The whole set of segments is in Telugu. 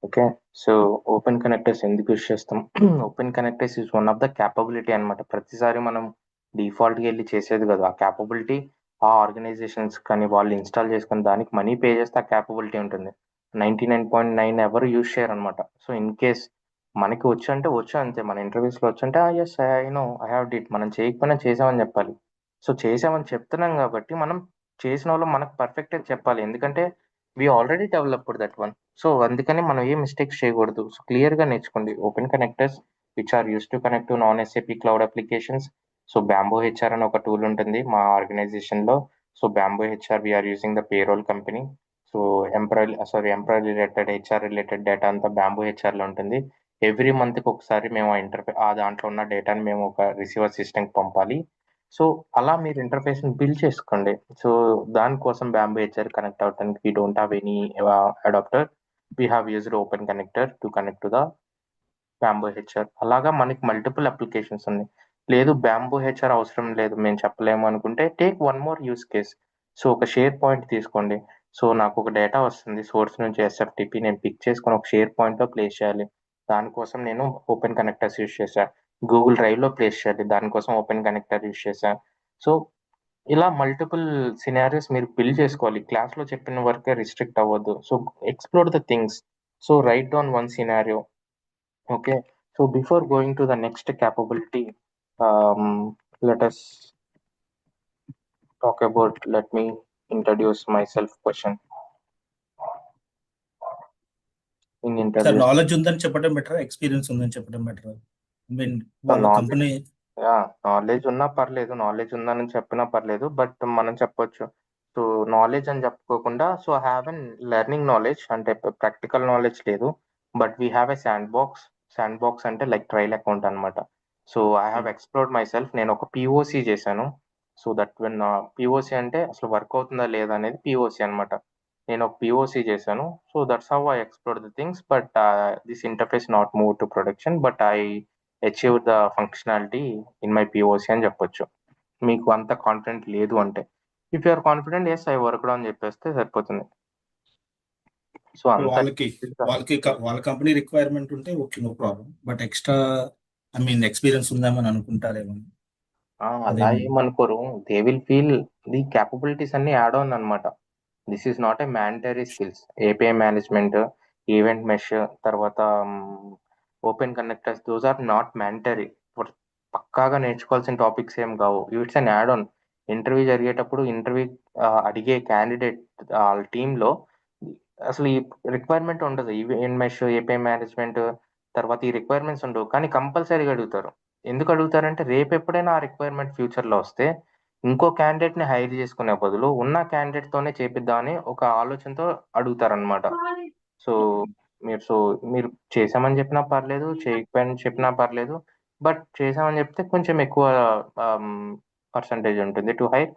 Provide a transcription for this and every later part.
ఓకే. సో, ఓపెన్ కనెక్టర్స్ ఎందుకు యూజ్ చేస్తాం? Open connectors is one of the capability అనమాట. ప్రతిసారి మనం డిఫాల్ట్‌గా ఎళ్లి చేసేది కాదు. ఆ క్యాపబిలిటీ ఆ ఆర్గనైజేషన్స్ కానీ వాళ్ళు ఇన్‌స్టాల్ చేసుకొని దానికి మనీ పే చేస్తే ఆ క్యాపబిలిటీ ఉంటుంది. 99.9 ఎవరు యూజ్ చేయరనమాట. సో, ఇన్ కేస్ మనకి వచ్చంటే వచ్చు అంతే. మన ఇంటర్వ్యూస్‌లో వచ్చంటే yes I know I have did మనం చేయకపోయినా చేసామని చెప్పాలి. సో, చేసామని చెప్తున్నాం కాబట్టి మనం చేసినోళ్ళం మనకు పర్ఫెక్ట్‌గా చెప్పాలి. ఎందుకంటే we already developed that one. So, అందుకని మనం ఏ మిస్టేక్స్ చేయకూడదు. సో, క్లియర్‌గా నేర్చుకోండి. Open connectors which are used to connect to non SAP cloud applications. So, Bamboo HR అని ఒక టూల్ ఉంటుంది మా ఆర్గనైజేషన్‌లో. So, Bamboo HR we are using the payroll company. So, employee related, HR related data అంతా బ్యాంబూ హెచ్ఆర్‌లో ఉంటుంది. ఎవ్రీ మంత్‌కి ఒకసారి మేము ఆ దాంట్లో ఉన్న డేటాని మేము ఒక రిసీవర్ సిస్టమ్‌కి పంపాలి. సో, అలా మీరు ఇంటర్ఫేస్‌ని బిల్డ్ చేసుకోండి. సో, దానికోసం బ్యాంబూ హెచ్ఆర్ కనెక్ట్ అవ్వటానికి we don't have any adapter. We have used open connector to connect to the bamboo HR. అలాగా మనకి మల్టిపుల్ అప్లికేషన్స్ ఉన్నాయి. లేదు బ్యాంబూ హెచ్ఆర్ అవసరం లేదు మేము చెప్పలేము అనుకుంటే take one more use case. So, ఒక షేర్ పాయింట్ తీసుకోండి. సో, నాకు ఒక డేటా వస్తుంది సోర్స్ నుంచి ఎస్ఎఫ్‌టిపి నేను పిక్ చేసుకొని ఒక షేర్ పాయింట్‌లో ప్లేస్ చేయాలి. దానికోసం నేను ఓపెన్ కనెక్టర్స్ యూజ్ చేశా. గూగుల్ డ్రైవ్‌లో ప్లేస్ చేయాలి. దానికోసం ఓపెన్ కనెక్టర్ యూజ్ చేశా. సో, ఇలా మల్టిపుల్ సినారియోస్ మీరు బిల్డ్ చేసుకోవాలి. క్లాస్‌లో చెప్పిన వరకే రిస్ట్రిక్ట్ అవ్వద్దు. So, explore the things. So, write down one scenario. Okay. So before going to the next capability, let us talk about, let me introduce myself question in sir introduce. Knowledge ఉందని చెప్పడం బెటర్, ఎక్స్పీరియన్స్ ఉందని చెప్పడం బెటర్? ఐ మీన్ So వాళ్ళ knowledge, కంపెనీ. నాలెడ్జ్ ఉన్నా పర్లేదు, నాలెడ్జ్ ఉందని చెప్పినా పర్లేదు, బట్ మనం చెప్పొచ్చు. సో నాలెడ్జ్ అని చెప్పుకోకుండా, so have an learning knowledge అంటే ప్రాక్టికల్ నాలెడ్జ్ లేదు, but we have a sandbox. Sandbox అంటే లైక్ ట్రయల్ అకౌంట్ అనమాట. So I have explored myself. నేను ఒక పిఓసి చేశాను. సో దట్ వెన్ పిఓసి అంటే అసలు వర్క్ అవుతుందా లేదా అనేది పిఓసి అనమాట. నేను ఒక పిఓసి చేశాను. So that's how I explore the things, but this interface not move to production, but I achieve the functionality in my POC అని చెప్పొచ్చు. మీకు అంత కాన్ఫిడెంట్ లేదు అంటే, if you're confident yes I work అని చెప్పేస్తే సరిపోతుంది. సో అంత వాళ్ళకి వాళ్ళ కంపెనీ రిక్వైర్మెంట్ ఉంటే okay, no problem. But extra I mean experience ఉందామని అనుకుంటారేమో. అలా అదేమో. ఏమనుకోరు. They will feel the capabilities అన్ని యాడ్ ఆన్ అనమాట. This is not a mandatory skills. API management, event mesh, తర్వాత open connectors, those are not mandatory. పక్కాగా నేర్చుకోవాల్సిన టాపిక్స్ ఏం కావు. It's an add on. Interview జరిగేటప్పుడు ఇంటర్వ్యూ అడిగే క్యాండిడేట్ వాళ్ళ టీంలో అసలు ఈ రిక్వైర్మెంట్ ఉండదు. ఈవెంట్ మెష్, ఏపీఐ మేనేజ్మెంట్, తర్వాత ఈ రిక్వైర్మెంట్స్ ఉండవు, కానీ కంపల్సరీగా అడుగుతారు. ఎందుకు అడుగుతారంటే రేపు ఎప్పుడైనా ఆ రిక్వైర్మెంట్ ఫ్యూచర్లో వస్తే ఇంకో క్యాండిడేట్ ని హైర్ చేసుకునే బదులు ఉన్న క్యాండిడేట్ తోనే చేపిద్దామని ఒక ఆలోచనతో అడుగుతారనమాట. సో సో మీరు చేసామని చెప్పినా పర్లేదు, చేయకపోయినా చెప్పినా పర్లేదు, బట్ చేసామని చెప్తే కొంచెం ఎక్కువ పర్సంటేజ్ ఉంటుంది టు హైర్.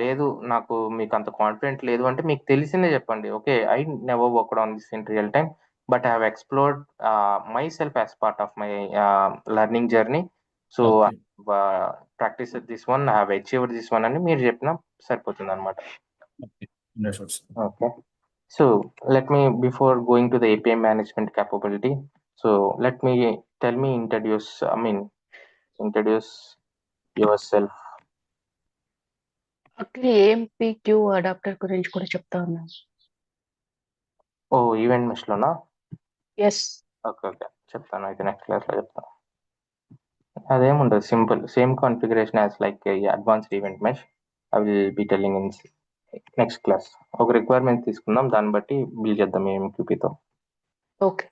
లేదు నాకు మీకు అంత కాన్ఫిడెంట్ లేదు అంటే మీకు తెలిసిందే చెప్పండి. Okay, I never worked on this in real time, but I have explored my self as part of my learning journey. So okay. Practice this one, I have achieved this one అని మీరు చెప్పినా సరిపోతుంది అనమాట. Okay. Understood sir. Okay. So let me, before going to the API management capability, so let me introduce yourself. Okay. MPQ adapter గురించి కూడా చెప్తా ఉన్నాను. ఓ ఈవెంట్ మెష్ లోనా? ఎస్. ఓకే ఓకే, చెప్తాను అయితే నెక్స్ట్ క్లాస్ లో చెప్తాను. అదేముండదు, simple same configuration as like advanced event mesh. I will be telling in next class. ఒక రిక్వైర్మెంట్ తీసుకుందాం, దాన్ని బట్టి బిల్డ్ చేద్దాం ఎంక్యూపీతో. Okay.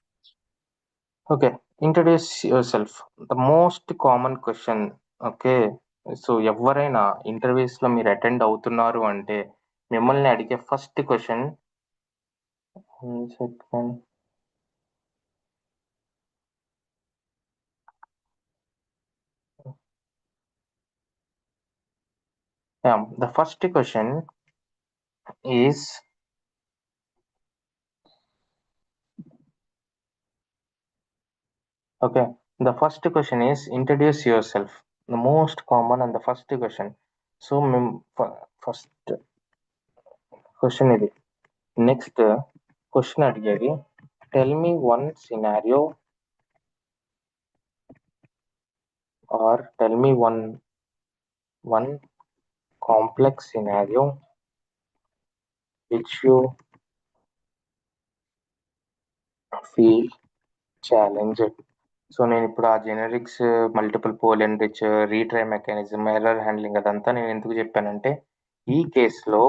Okay, introduce yourself. The most common question. Okay, so ఎవరైనా ఇంటర్వ్యూస్ లో మీరు అటెండ్ అవుతున్నారు అంటే మిమ్మల్ని అడిగే first question, the first question is okay, the first question is introduce yourself. The most common and the first question. So first question ఇది. నెక్స్ట్ క్వశ్చన్ అడిగేది tell me one scenario or tell me one complex scenario which you feel challenged. So నేను ఇప్పుడు ఆ generics multiple poll enrich retry mechanism error handling అదంతా నేను ఎందుకు చెప్పానంటే ఈ కేసులో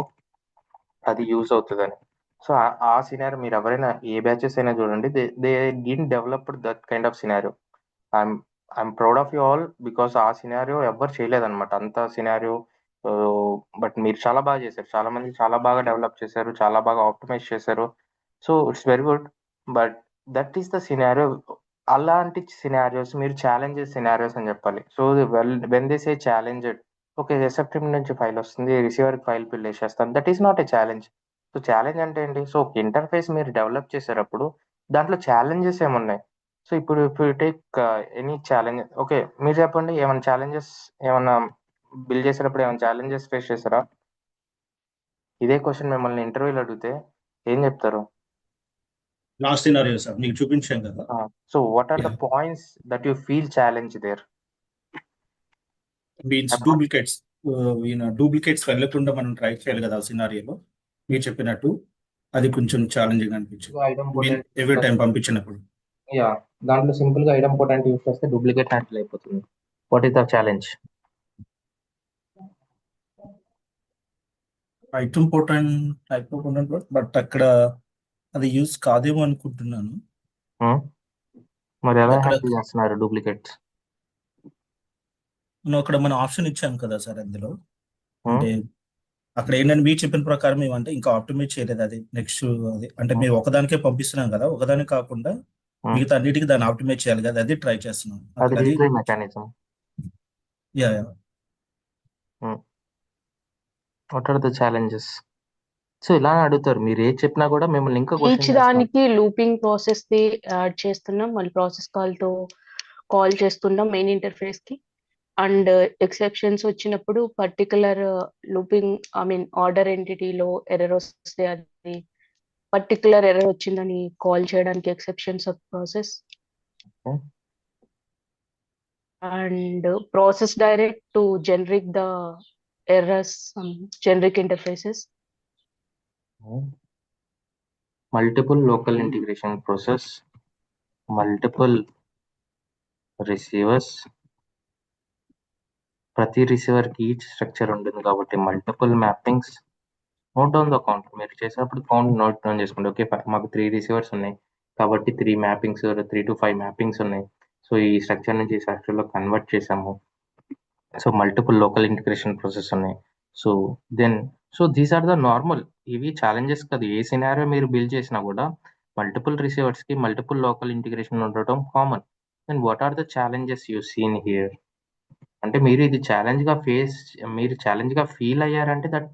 అది యూజ్ అవుతుందని. సో ఆ సినారియో మీరు ఎవరైనా ఏ బ్యాచెస్ అయినా చూడండి, they did developed that kind of scenario. I'm I'm proud of you all because ఆ సినారియో ఎవ్వరు చేయలేదన్నమాట అంత సినారియో. బట్ మీరు చాలా బాగా చేశారు, చాలా మంది చాలా బాగా డెవలప్ చేశారు, చాలా బాగా ఆప్టిమైజ్ చేశారు. So it's very good. But that is the scenario. అలాంటి సినారియోస్ మీరు ఛాలెంజెస్ సినారియోస్ అని చెప్పాలి. So when they say challenged, okay SFT నుంచి ఫైల్ వస్తుంది, రిసీవర్కి ఫైల్ పిల్ వేసేస్తాను, that is not a challenge. So challenge అంటే ఏంటి? సో ఒక ఇంటర్ఫేస్ మీరు డెవలప్ చేసేటప్పుడు దాంట్లో ఛాలెంజెస్ ఏమున్నాయి? సో ఇప్పుడు టేక్ ఎనీ ఛాలెంజ్. ఓకే మీరు చెప్పండి, ఏమైనా ఛాలెంజెస్ ఏమన్నా బిల్డ్ చేసేటప్పుడు ఏమైనా ఛాలెంజెస్ ఫేస్ చేస్తారా? ఇదే క్వశ్చన్ మిమ్మల్ని ఇంటర్వ్యూలో అడిగితే ఏం చెప్తారు? లాస్ట్ సినారియో సార్ మీకు చూపించాం కదా. So what are the Yeah. Points that you feel challenge there? Means duplicates, duplicates వెళ్ళకుండా మనం ట్రై చేయాలి కదా ఆ సినారియోలో. మీరు చెప్పినట్టు అది కొంచెం ఛాలెంజింగ్ అనిపించింది ఎవ్రీ టైం పంపించినప్పుడు. యా, దాంట్లో సింపుల్ గా ఐటమ్ పోటెంట్ యూస్ చేస్తే డూప్లికేట్ హ్యాండిల్ అయిపోతుంది. What is the challenge? Item potent but అక్కడ అది యూస్ కాదేమో అనుకుంటున్నాను. మరి ఎలా అక్కడ హ్యాండిల్ చేస్తున్నారు డూప్లికేట్స్? అక్కడ మనం ఆప్షన్ ఇచ్చాం కదా సార్ అందులో. అంటే అక్కడ ఏంటంటే మీరు చెప్పిన ప్రకారం ఏమంటే ఇంకా ఆప్టిమైజ్ చేయలేదు అది. నెక్స్ట్ అది అంటే మేము ఒకదానికే పంపిస్తున్నాం కదా, ఒకదానికి కాకుండా మిగతా అన్నిటికీ దాన్ని ఆప్టిమైజ్ చేయాలి కదా, అది ట్రై చేస్తున్నాం. అది retry mechanism. Yeah. What are the challenges? So ఇలా అడుగుతారు, మీరు ఏది చెప్పినా కూడా మిమ్మల్ని ఇంకా ఈచ్ క్వశ్చన్ చేస్తారు. దానికి లూపింగ్ ప్రాసెస్ ది యాడ్ చేస్తున్నాం, మళ్ళీ ప్రాసెస్ కాల్ తో కాల్ చేస్తున్నాం మెయిన్ ఇంటర్ఫేస్ కి. అండ్ ఎక్సెప్షన్స్ వచ్చినప్పుడు పర్టికులర్ లూపింగ్ ఆర్డర్ ఎంటిటీలో ఎర్రర్ వస్తే అది పర్టికులర్ ఎర్రర్ వచ్చిందని కాల్ చేయడానికి exceptions of process. Okay. And process direct to generic the errors, generic interfaces. Multiple local integration process, multiple receivers, ప్రతి రిసీవర్ కి ఈచ్ స్ట్రక్చర్ ఉంటుంది కాబట్టి multiple mappings. Note down the count. మీరు చేసేటప్పుడు కౌంట్ నోట్ డౌన్ చేసుకోండి. ఓకే మాకు 3 రిసీవర్స్ ఉన్నాయి కాబట్టి 3 మ్యాపింగ్స్, 3 to 5 మ్యాపింగ్స్ ఉన్నాయి. సో ఈ స్ట్రక్చర్ నుంచి ఈ స్ట్రక్చర్లో కన్వర్ట్ చేసాము. So multiple local integration process ఉన్నాయి. So these are the normal. ఇవి ఛాలెంజెస్ కాదు. ఏ సినారియో మీరు బిల్డ్ చేసినా కూడా మల్టిపుల్ రిసీవర్స్ కి మల్టిపుల్ లోకల్ ఇంటిగ్రేషన్ ఉండటం common. And what are the challenges you seen here? అంటే మీరు ఇది మీరు ఛాలెంజ్ గా ఫీల్ అయ్యారంటే that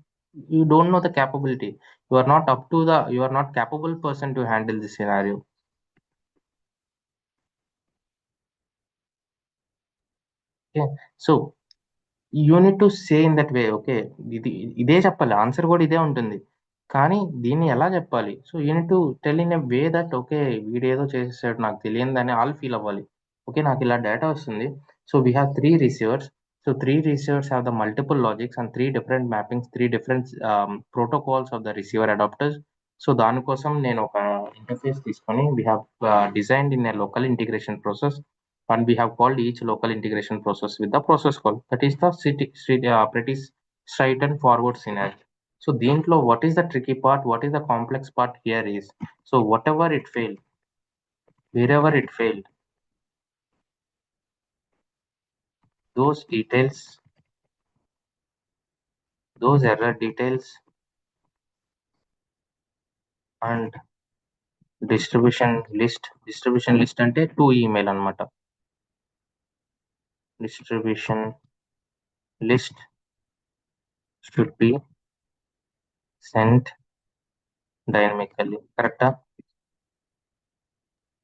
you don't know the capability. You are not capable person to handle this scenario. So you need to say in that way. Okay ఇదే చెప్పాలి, ఆన్సర్ కూడా ఇదే ఉంటుంది, కానీ దీన్ని ఎలా చెప్పాలి? So you need to tell in a way that okay వీడేదో చేసేసాడు నాకు తెలియదని ఆల్ ఫీల్ అవ్వాలి. ఓకే నాకు ఇలా డేటా వస్తుంది. So we have 3 receivers. So 3 receivers have the multiple logics and 3 different mappings, 3 different protocols of the receiver adapters. So దానికోసం నేను ఒక ఇంటర్ఫేస్ తీసుకొని we have designed in a local integration process and we have called each local integration process with the process call. That is the pretty straight and forward scenario. So దీంట్లో what is the tricky part, what is the complex part here is, so whatever it failed, wherever it failed, those details, those error details and distribution list అంటే to email అన్నమాట. Distribution list should be sent dynamically. Correct?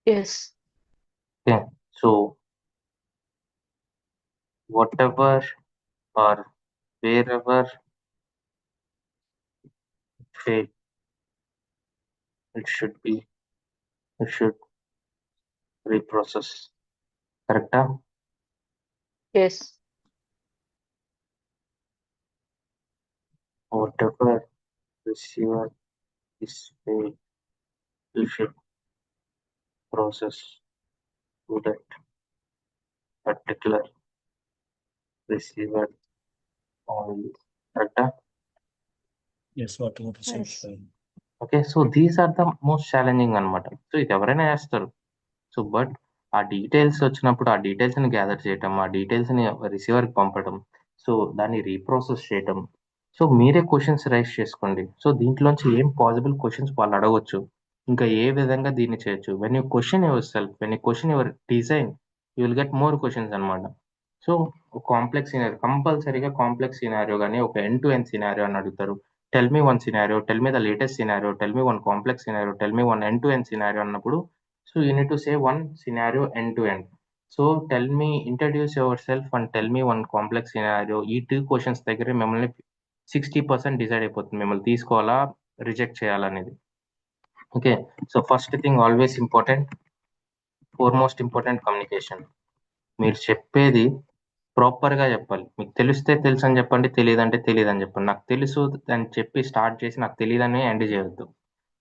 Yes. Okay. So whatever or wherever it failed, it should be you should reprocess. Correcta? Yes. Whatever receiver is paid, you should process to that particular receiver only. Correcta? Yes what Yes. Okay. So these are the most challenging అనమాట. సో ఇది ఎవరైనా చేస్తారు. సో బట్ ఆ డీటెయిల్స్ వచ్చినప్పుడు ఆ డీటెయిల్స్‌ని గ్యాదర్ చేయటం, ఆ డీటెయిల్స్‌ని రిసీవర్‌కి పంపడం, సో దాన్ని రీప్రాసెస్ చేయటం. సో మీరే క్వెషన్స్ రైజ్ చేసుకోండి. సో దీంట్లోంచి ఏం పాసిబుల్ క్వెషన్స్ వాళ్ళు అడగొచ్చు. ఇంకా ఏ విధంగా దీన్ని చేయొచ్చు. When you question your self, when you question your design, you will get more questions అనమాట. సో కాంప్లెక్స్ సినారియో కంపల్సరీగా కాంప్లెక్స్ సినారియో గాని ఒక ఎండ్ టు ఎండ్ సినారియో అని అడుగుతారు. Tell me one scenario, tell me the latest scenario, tell me one complex scenario, tell me one end to end scenario అన్నప్పుడు so you need to say one scenario end to end. So tell me, introduce yourself and tell me one complex scenario. ఈ 2 క్వెషన్స్ దగ్గర మిమ్మల్ని 60% డిసైడ్ అయిపోతుంది. మిమ్మల్ని తీసుకోవాలా, రిజెక్ట్ చేయాలనేది. Okay. So first thing always important, foremost important communication. మీరు చెప్పేది ప్రాపర్‌గా చెప్పాలి. మీకు తెలిస్తే తెలుసని చెప్పండి, తెలీదంటే తెలీదని చెప్పండి. నాకు తెలుసు అని చెప్పి స్టార్ట్ చేసి నాకు తెలీదని ఎండ్ చేయొద్దు.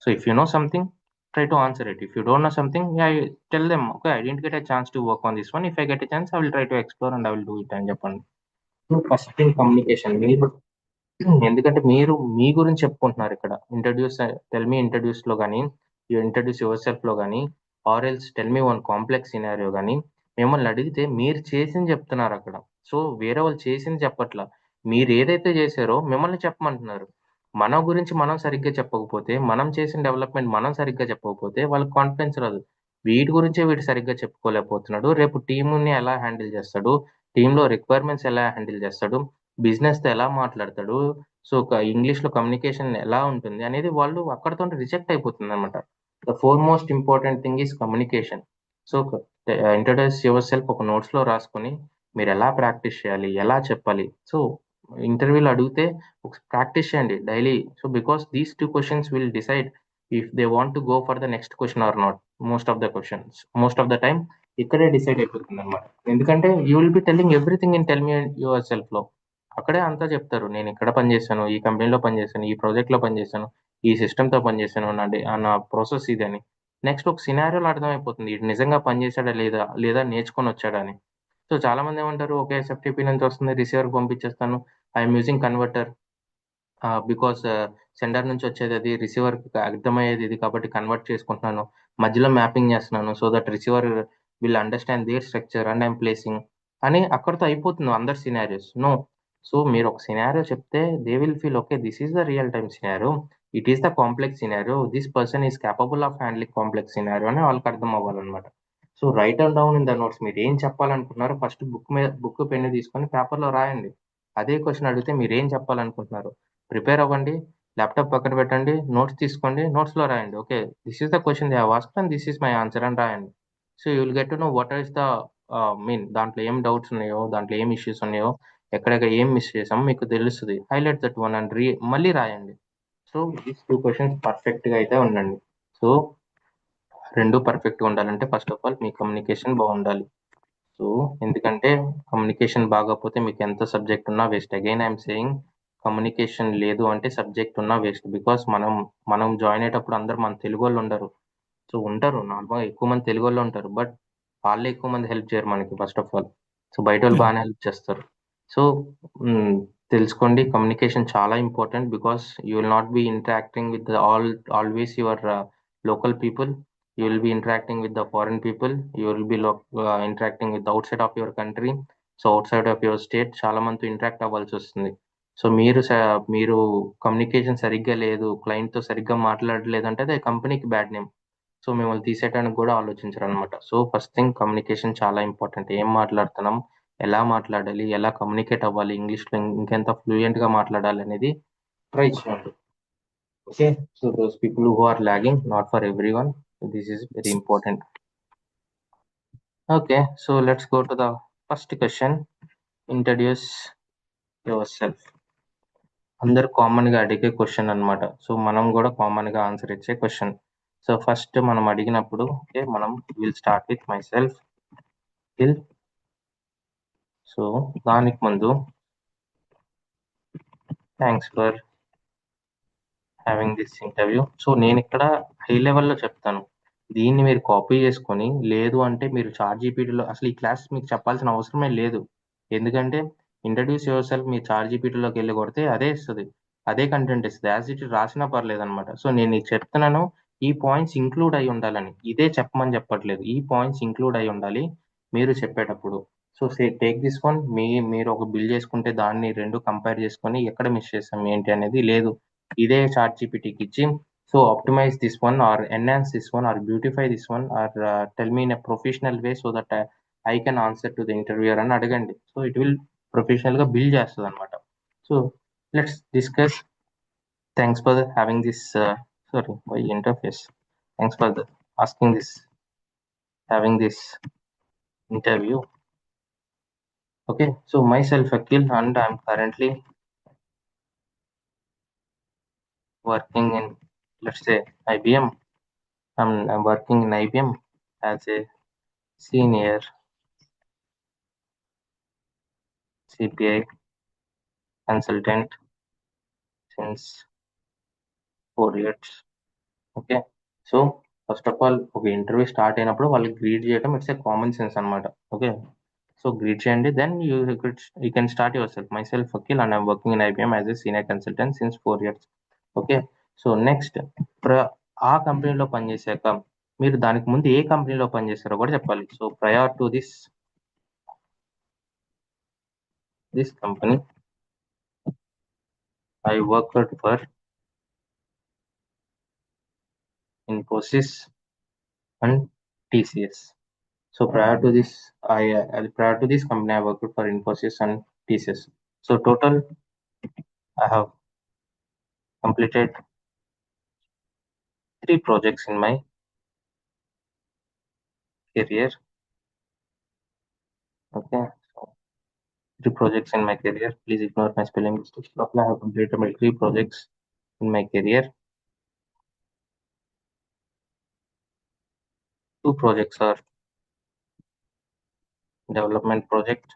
So if you know something, try to answer it. If you don't know something, yeah, you tell them, okay, I didn't get a chance to work on this one. If I get a chance, I will try to explore and I will do it అని చెప్పండి. So first thing communication. మీరు ఎందుకంటే మీరు మీ గురించి చెప్పుకుంటున్నారు ఇక్కడ. టెల్ మీ ఇంట్రడ్యూస్‌లో గాని, యూ ఇంట్రడ్యూస్ యువర్ సెల్ఫ్‌లో గాని, or else tell me one complex scenario గాని, మిమ్మల్ని అడిగితే మీరు చేసింది చెప్తున్నారు అక్కడ. సో వేరే వాళ్ళు చేసింది చెప్పట్లా. మీరు ఏదైతే చేశారో మిమ్మల్ని చెప్పమంటున్నారు. మన గురించి మనం సరిగ్గా చెప్పకపోతే, మనం చేసిన డెవలప్‌మెంట్ మనం సరిగ్గా చెప్పకపోతే వాళ్ళకి కాన్ఫిడెన్స్ రాదు. వీడి గురించే వీడు సరిగ్గా చెప్పుకోలేకపోతున్నాడు. రేపు టీమ్‌ని ఎలా హ్యాండిల్ చేస్తాడు? టీమ్‌లో రిక్వైర్మెంట్స్ ఎలా హ్యాండిల్ చేస్తాడు? బిజినెస్‌తో ఎలా మాట్లాడతాడు? సో, ఇంగ్లీష్‌లో కమ్యూనికేషన్ ఎలా ఉంటుంది అనేది వాళ్ళు అక్కడితోనే రిజెక్ట్ అయిపోతుందన్నమాట. The foremost important thing is communication. So, introduce yourself ఒక నోట్స్‌లో రాసుకొని మీరెలా ప్రాక్టీస్ చేయాలి? ఎలా చెప్పాలి? సో, ఇంటర్వ్యూలో అడిగితే ప్రాక్టీస్ చేయండి daily. So, because these 2 questions will decide if they want to go for the next question or not. Most of the time ఇక్కడే డిసైడ్ అయిపోతుందన్నమాట. ఎందుకంటే you will be telling everything in tell me your సెల్ఫ్‌లో. అక్కడే అంతా చెప్తారు. నేను ఇక్కడ పనిచేశాను, ఈ కంపెనీలో పనిచేశాను, ఈ ప్రాజెక్ట్‌లో పనిచేశాను, ఈ సిస్టమ్‌తో పనిచేశాను, నా ప్రాసెస్ ఇది అని. నెక్స్ట్ ఒక సినారియోలో అర్థమైపోతుంది. ఈడు నిజంగా పనిచేశాడా లేదా? లేదా నేర్చుకొనొచ్చాడా అని. సో, చాలామంది ఏమంటారు, ఓకే ఎస్ఎఫ్‌టిపి నుంచి వస్తుంది, రిసీవర్‌కి పంపించేస్తాను. I'm using converter because sender నుంచి వచ్చేది అది, రిసీవర్‌కి అర్థమయ్యేది ఇది కాబట్టి కన్వర్ట్ చేసుకుంటున్నాను. మధ్యలో మ్యాపింగ్ చేస్తున్నాను. So that receiver will understand their structure and I'm placing అని అక్కడితో అయిపోతుంది అందరి సినారియోస్. నో. సో మీరు ఒక సినారియో చెప్తే they will feel okay this is the real time scenario. It is the complex scenario. This person is capable of handling complex scenario అని వాళ్ళకి అర్థం అవ్వాలన్నమాట. So write down in the notes. మీరు ఏం చెప్పాలనుకుంటున్నారో ఫస్ట్ బుక్ పెన్ను తీసుకొని పేపర్‌లో రాయండి. అదే క్వెషన్ అడిగితే మీరేం చెప్పాలనుకుంటున్నారు ప్రిపేర్ అవ్వండి. ల్యాప్‌టాప్ పక్కన పెట్టండి. నోట్స్ తీసుకోండి. నోట్స్‌లో రాయండి. Okay. This is the question they have asked and this is my answer అని రాయండి. So you will get to know what is the mean దాంట్లో ఏం డౌట్స్ ఉన్నాయో, దాంట్లో ఏం ఇష్యూస్ ఉన్నాయో, ఎక్కడెక్కడ ఏం మిస్ చేసామో మీకు తెలుస్తది. హైలైట్ దట్ వన్ అండ్ మళ్ళీ రాయండి. సో దీస్ 2 క్వెషన్స్ పర్ఫెక్ట్‌గా అయితే ఉండండి. సో 2 పర్ఫెక్ట్‌గా ఉండాలంటే ఫస్ట్ ఆఫ్ ఆల్ మీ కమ్యూనికేషన్ బావుండాలి. సో ఎందుకంటే కమ్యూనికేషన్ బాగోకపోతే మీకు ఎంత సబ్జెక్ట్ ఉన్నా waste. Again I'm saying communication లేదు అంటే సబ్జెక్ట్ ఉన్నా వేస్ట్. బికాస్ మనం జాయిన్ అయ్యేటప్పుడు అందరూ మన తెలుగోళ్ళు ఉండరు. సో ఉంటారు నార్మల్‌గా ఎక్కువ మంది తెలుగోళ్ళే ఉంటారు. బట్ వాళ్ళే ఎక్కువ మంది హెల్ప్ చేయరు మనకి ఫస్ట్ ఆఫ్ ఆల్. సో బయటోళ్ళు బాగానే హెల్ప్ చేస్తారు. సో హ్మ్. తెలుసుకోండి కమ్యూనికేషన్ చాలా important because you will not be interacting with always your local people. You will be interacting with the foreign people. You will be interacting with the outside of your country. So outside of your state చాలా మందితో ఇంటరాక్ట్ అవ్వాల్సి వస్తుంది. సో మీరు కమ్యూనికేషన్ సరిగ్గా లేదు, క్లయింట్‌తో సరిగ్గా మాట్లాడలేదంటే అది కంపెనీకి బ్యాడ్ నేమ్. సో మిమ్మల్ని తీసేయడానికి కూడా ఆలోచించరనమాట. సో ఫస్ట్ థింగ్ కమ్యూనికేషన్ చాలా ఇంపార్టెంట్. ఏం మాట్లాడుతున్నాం, ఎలా మాట్లాడాలి, ఎలా కమ్యూనికేట్ అవ్వాలి, ఇంగ్లీష్‌లో ఇంకెంత ఫ్లూయెంట్‌గా మాట్లాడాలి అనేది ట్రై చేయండి. Okay. So those people who are logging, not for everyone. This is very important. Okay, so let's go to the first question. Introduce yourself. అందరు కామన్ గా అడిగే క్వశ్చన్ అన్నమాట. సో మనం కూడా కామన్ గా ఆన్సర్ ఇచ్చే క్వశ్చన్. సో ఫస్ట్ మనం అడిగినప్పుడు ఓకే మనం will start with my self hill. So దానికి ముందు thanks for having this interview. So నేను ఇక్కడ హై లెవెల్లో చెప్తాను, దీన్ని మీరు కాపీ చేసుకొని లేదు అంటే మీరు చాట్ జీపీటీలో అసలు ఈ క్లాస్ మీకు చెప్పాల్సిన అవసరమే లేదు. ఎందుకంటే ఇంట్రడ్యూస్ యువర్ సెల్ఫ్ మీ చాట్ జీపీటీలోకి వెళ్ళి కొడితే అదే ఇస్తుంది, అదే కంటెంట్ ఇస్తుంది, యాజ్ ఇట్ రాసినా పర్లేదు అనమాట. సో నేను నీకు చెప్తున్నాను ఈ పాయింట్స్ ఇంక్లూడ్ అయి ఉండాలని, ఇదే చెప్పమని చెప్పట్లేదు, ఈ పాయింట్స్ ఇంక్లూడ్ అయి ఉండాలి మీరు చెప్పేటప్పుడు. సో టేక్ దిస్ వన్, మీరు ఒక బిల్ చేసుకుంటే దాన్ని రెండు కంపేర్ చేసుకొని ఎక్కడ మిస్ చేస్తాం ఏంటి అనేది లేదు, ఇదే చాట్ జీపీటీకి ఇచ్చి so optimise this one or enhance this one or beautify this one or tell me in a professional way so that I can answer to the interviewer అని అడగండి. సో ఇట్ విల్ ప్రొఫెషనల్ గా బిల్డ్ చేస్తుంది అనమాట. So let's discuss. Thanks for having this sorry by interface. Thanks for asking this, having this interview. Okay, so myself Akhil and I'm currently working in, let's say, IBM. I'm working in IBM as a senior CPI consultant since 4 years. Okay, so first of all ఒక ఇంటర్వ్యూ స్టార్ట్ అయినప్పుడు వాళ్ళకి గ్రీట్ చేయడం ఇట్స్ ఏ కామన్ సెన్స్ అనమాట. ఓకే, సో గ్రీట్ చేయండి, then you can start yourself. Myself Akhil and I'm working in IBM as a senior consultant since 4 years. Okay, so next ఆ కంపెనీలో పనిచేశాక మీరు దానికి ముందు ఏ కంపెనీలో పనిచేస్తారో కూడా చెప్పాలి. So prior to this company I worked for Infosys and TCS. So prior to this company, I worked for Infosys and TCS. So total, I have completed 3 projects in my career. Okay, so 3 projects in my career. Please ignore my spelling mistakes. Total, I have completed my 3 projects in my career. 2 projects are development project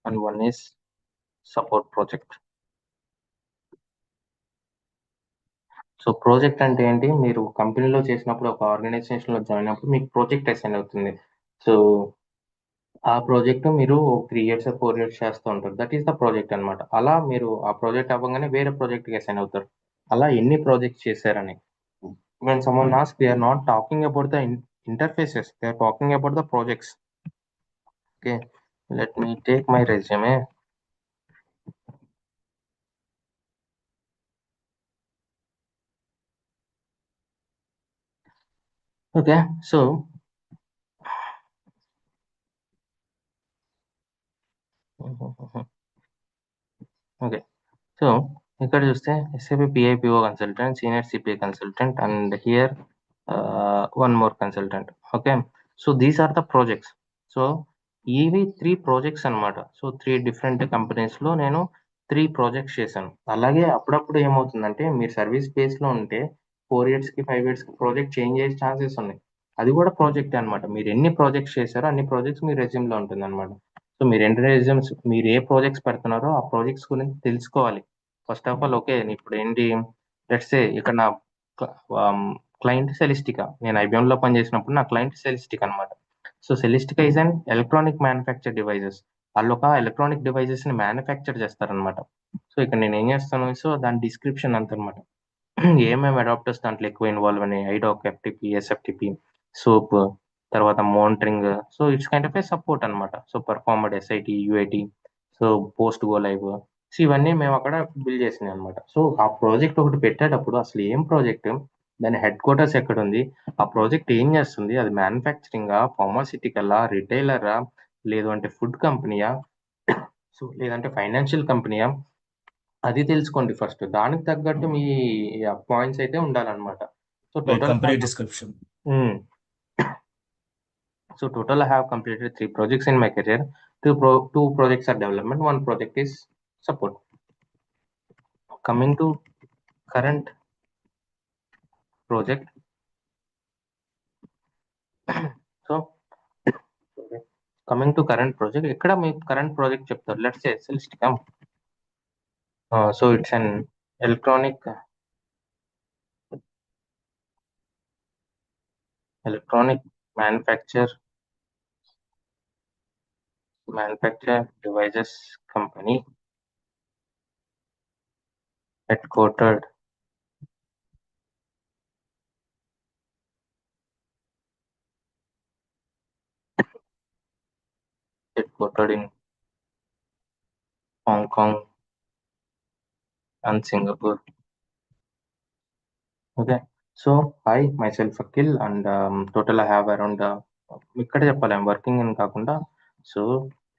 and one is support project. So project అంటే ఏంటి, మీరు కంపెనీలో చేసినప్పుడు ఒక ఆర్గనైజేషన్లో జాయిన్ అయినప్పుడు మీకు ప్రాజెక్ట్ అసైన్ అవుతుంది. సో ఆ ప్రాజెక్ట్ మీరు 3 years 4 years చేస్తూ ఉంటారు, దట్ ఈస్ ద ప్రాజెక్ట్ అనమాట. అలా మీరు ఆ ప్రాజెక్ట్ అవ్వగానే వేరే ప్రాజెక్ట్కి అసైన్ అవుతారు. అలా ఎన్ని ప్రాజెక్ట్స్ చేశారని. when someone asks, they are not talking about the interfaces, they are talking about the projects. Okay, let me take my resume. Okay, so okay, so ఇక్కడ చూస్తే SAP PIPO consultant, senior CPI consultant and here one more consultant. Okay, so these are the projects. So ఇవి 3 ప్రాజెక్ట్స్ అనమాట. సో 3 డిఫరెంట్ కంపెనీస్లో నేను 3 ప్రాజెక్ట్స్ చేశాను. అలాగే అప్పుడప్పుడు ఏమవుతుందంటే మీరు సర్వీస్ బేస్లో ఉంటే 4 yearsకి 5 yearsకి ప్రాజెక్ట్ చేంజ్ అయ్యే ఛాన్సెస్ ఉన్నాయి, అది కూడా ప్రాజెక్ట్ అనమాట. మీరు ఎన్ని ప్రాజెక్ట్స్ చేశారో అన్ని ప్రాజెక్ట్స్ మీ రెజ్యూమ్లో ఉంటుంది అనమాట. సో మీరు ఎన్ని రెజ్యూమ్స్, మీరు ఏ ప్రాజెక్ట్స్ పెడుతున్నారో ఆ ప్రాజెక్ట్స్ గురించి తెలుసుకోవాలి ఫస్ట్ ఆఫ్ ఆల్. ఓకే, ఇప్పుడు ఏంటి, లెట్స్ సే ఇక్కడ నా క్లయింట్ సెలిస్టికా, నేను ఐబిఎంలో పనిచేసినప్పుడు నా క్లయింట్ సెలిస్టిక్ అనమాట. So Celestica is an electronic manufacture devices, వాళ్ళు ఒక ఎలక్ట్రానిక్ డివైజెస్ ని మ్యానుఫ్యాక్చర్ చేస్తారనమాట. సో ఇక్కడ నేను ఏం చేస్తాను, సో దాని డిస్క్రిప్షన్ అంత అనమాట, ఏమేమి అడాప్టర్స్ దాంట్లో ఎక్కువ ఇన్వాల్వ్ అని, ఐడాక్, FTP, SFTP, సోప్, తర్వాత monitoring. So it's kind of a support అనమాట. So performed SIT, UAT, so post go live, so ఇవన్నీ మేము అక్కడ బిల్డ్ చేసినాయి అనమాట. సో ఆ ప్రాజెక్ట్ ఒకటి పెట్టేటప్పుడు అసలు ఏం ప్రాజెక్ట్, దాని హెడ్ క్వార్టర్స్ ఎక్కడ ఉంది, ఆ ప్రాజెక్ట్ ఏం చేస్తుంది, అది మ్యానుఫ్యాక్చరింగా, ఫార్మాసిటికలా, రిటైలరా, లేదు అంటే ఫుడ్ కంపెనీయా, సో లేదంటే ఫైనాన్షియల్ కంపెనీయా, అది తెలుసుకోండి ఫస్ట్. దానికి తగ్గట్టు మీ పాయింట్స్ అయితే ఉండాలన్నమాట. So total company description. So total I have completed 3 projects in my career. 2 projects are development, 1 project is support. Coming to current project. So coming to current project, ఇక్కడ మీ current project చెప్తారు. Let's say Celestica. So it's an electronic manufacture devices company headquartered in Hong Kong and Singapore. Okay, so hi, myself Akhil, and total I have around ఇక్కడ చెప్పాలి I'm working in కాకుండా, so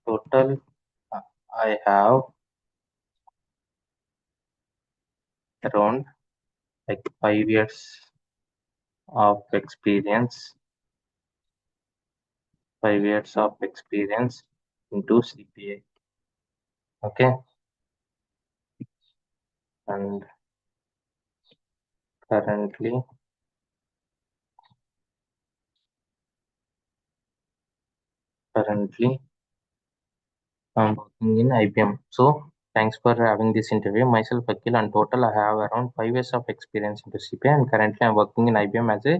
total I have around like 5 years of experience into CPA. Okay, and currently I'm working in IBM. So thanks for having this interview. Myself Akhil, and total I have around 5 years of experience into CPA, and currently I'm working in IBM as a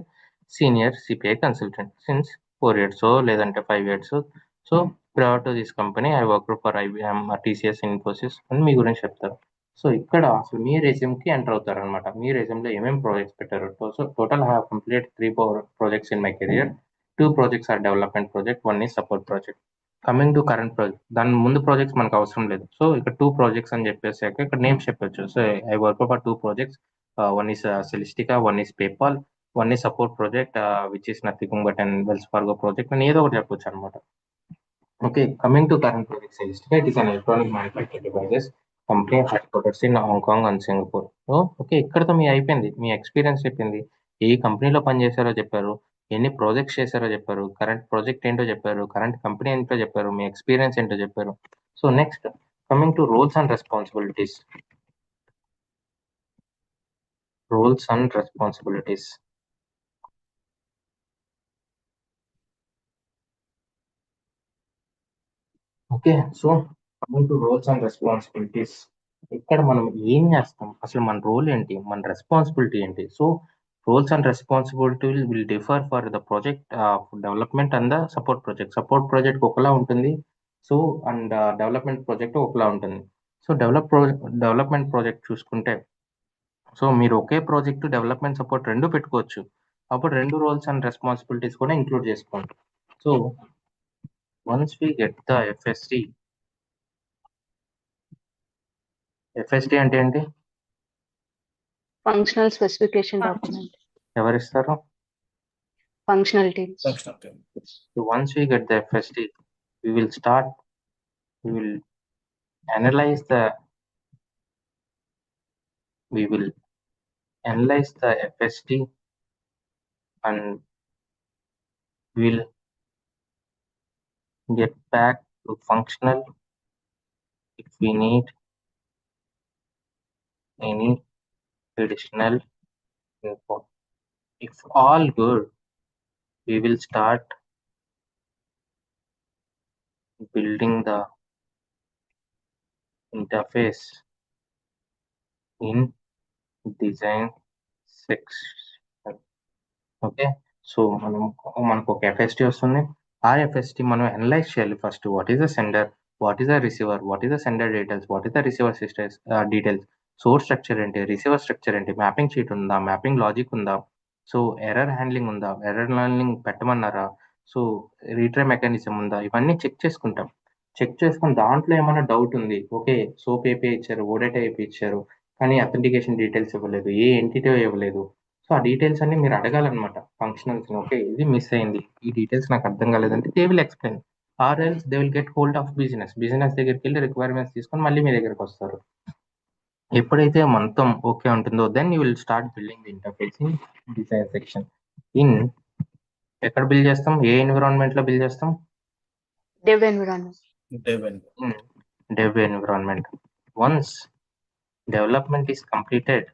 senior CPA consultant since 4 years. So లేదంటే 5 years. So prior to this company I worked for IBM, TCS, Infosys అని మీ గురించి చెప్తారు. సో ఇక్కడ అసలు మీ రెజ్యూమ్కి ఎంటర్ అవుతారు అనమాట. మీ రెజ్యూమ్లో ఏమేమి ప్రాజెక్ట్స్ పెట్టారు. So total I have completed 3 projects in my career. 2 projects are development project, 1 is support project. Coming to current project, దాని ముందు ప్రాజెక్ట్స్ మనకు అవసరం లేదు. సో ఇక్కడ 2 projects అని చెప్పేసాక ఇక్కడ నేమ్స్ చెప్పొచ్చు. So I work for 2 projects. 1 is Celestica, 1 is PayPal, 1 is support project which is nothing but an Wells Fargo project అని ఏదో ఒకటి చెప్పొచ్చు అనమాట. Okay, coming to current project Celestica, it is an electronic manufacture devices company head quarters in Hong Kong and Singapore. Okay, ఇక్కడతో మీ అయిపోయింది, మీ ఎక్స్పీరియన్స్ చెప్పింది, ఏ కంపెనీలో పనిచేశారో చెప్పారు, ఎన్ని ప్రాజెక్ట్స్ చేశారో చెప్పారు, కరెంట్ ప్రాజెక్ట్ ఏంటో చెప్పారు, కరెంట్ కంపెనీ ఏంటో చెప్పారు, మీ ఎక్స్పీరియన్స్ ఏంటో చెప్పారు. So next coming to roles and responsibilities. Okay, so coming to roles and responsibilities, ఇక్కడ మనం ఏం చేస్తాం, అసలు మన రోల్ ఏంటి, మన రెస్పాన్సిబిలిటీ ఏంటి. So roles and responsibility will differ for the project development and the support project ఒకలా ఉంటుంది. సో అండ్ డెవలప్మెంట్ ప్రాజెక్ట్ ఒకలా ఉంటుంది. సో డెవలప్మెంట్ ప్రాజెక్ట్ చూసుకుంటే, సో మీరు ఒకే ప్రాజెక్ట్ డెవలప్మెంట్ సపోర్ట్ రెండు పెట్టుకోవచ్చు. అప్పుడు 2 రోల్స్ అండ్ రెస్పాన్సిబిలిటీస్ కూడా ఇంక్లూడ్ చేసుకోండి. So once we get the FSD అంటే ఏంటి? Functional specification document. ఎవరిస్తారు? Functional teams. So once we get the FSD, we will analyze the FSD and we'll get back to functional if we need any additional info. If all good, we will start building the interface in design section. Okay, so మనకు ఒక FSD వస్తుంది. ఆ FSD మనం అనలైజ్ చేయాలి. First what is the sender, what is the receiver, what is the sender details, what is the receiver details, source structure ఏంటి, రిసీవర్ స్ట్రక్చర్ ఏంటి, మ్యాపింగ్ షీట్ ఉందా, మ్యాపింగ్ లాజిక్ ఉందా, సో ఎర్రర్ హ్యాండ్లింగ్ ఉందా, ఎర్రర్ హ్యాండ్లింగ్ పెట్టమన్నారా, సో రీట్రై మెకానిజం ఉందా, ఇవన్నీ చెక్ చేసుకుంటాం. చెక్ చేసుకుని దాంట్లో ఏమైనా డౌట్ ఉంది, ఓకే సోప్ ఏపీ ఇచ్చారు, ఓడేటా ఏపీ ఇచ్చారు, కానీ అథెంటికేషన్ డీటెయిల్స్ ఇవ్వలేదు, ఏ ఎంటిటీ ఇవ్వలేదు. సో ఆ డీటెయిల్స్ అన్ని మీరు అడగాలన్నమాట ఫంక్షనల్స్. ఓకే ఇది మిస్ అయింది, ఈ డీటెయిల్స్ నాకు అర్థం కాలేదంటే they will explain, or else they will get hold of business దగ్గరికి వెళ్ళి రిక్వైర్మెంట్స్ తీసుకొని మళ్ళీ మీ దగ్గరికి వస్తారు. ఎప్పుడైతే మొత్తం ఓకే ఉంటుందో then you will start building the interface in design section. ఎక్కడ బిల్డ్ చేస్తాం, ఏ ఎన్విరాన్మెంట్ లో బిల్డ్ చేస్తాం? Dev environment. Dev environment. Once development is completed,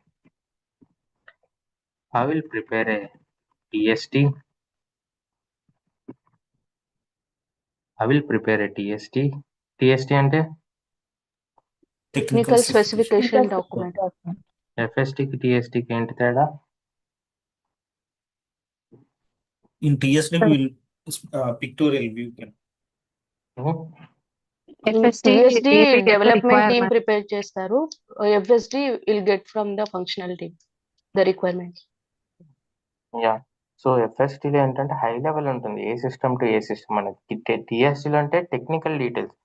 I will prepare a TST. I will prepare a TST. TST అంటే technical technical specification specification document. FSTకి TSTకి ఏంటి తేడా? In TSD we will pictorial view can TSD development team prepare చేస్తారు. FSD will get from the functional team the requirement. Yeah. So FSTలో ఏంటంటే హై లెవెల్ ఉంటుంది, ఏ సిస్టమ్ టు ఏ సిస్టమ్ అనేది. TSDలో అంటే టెక్నికల్ డీటెయిల్స్,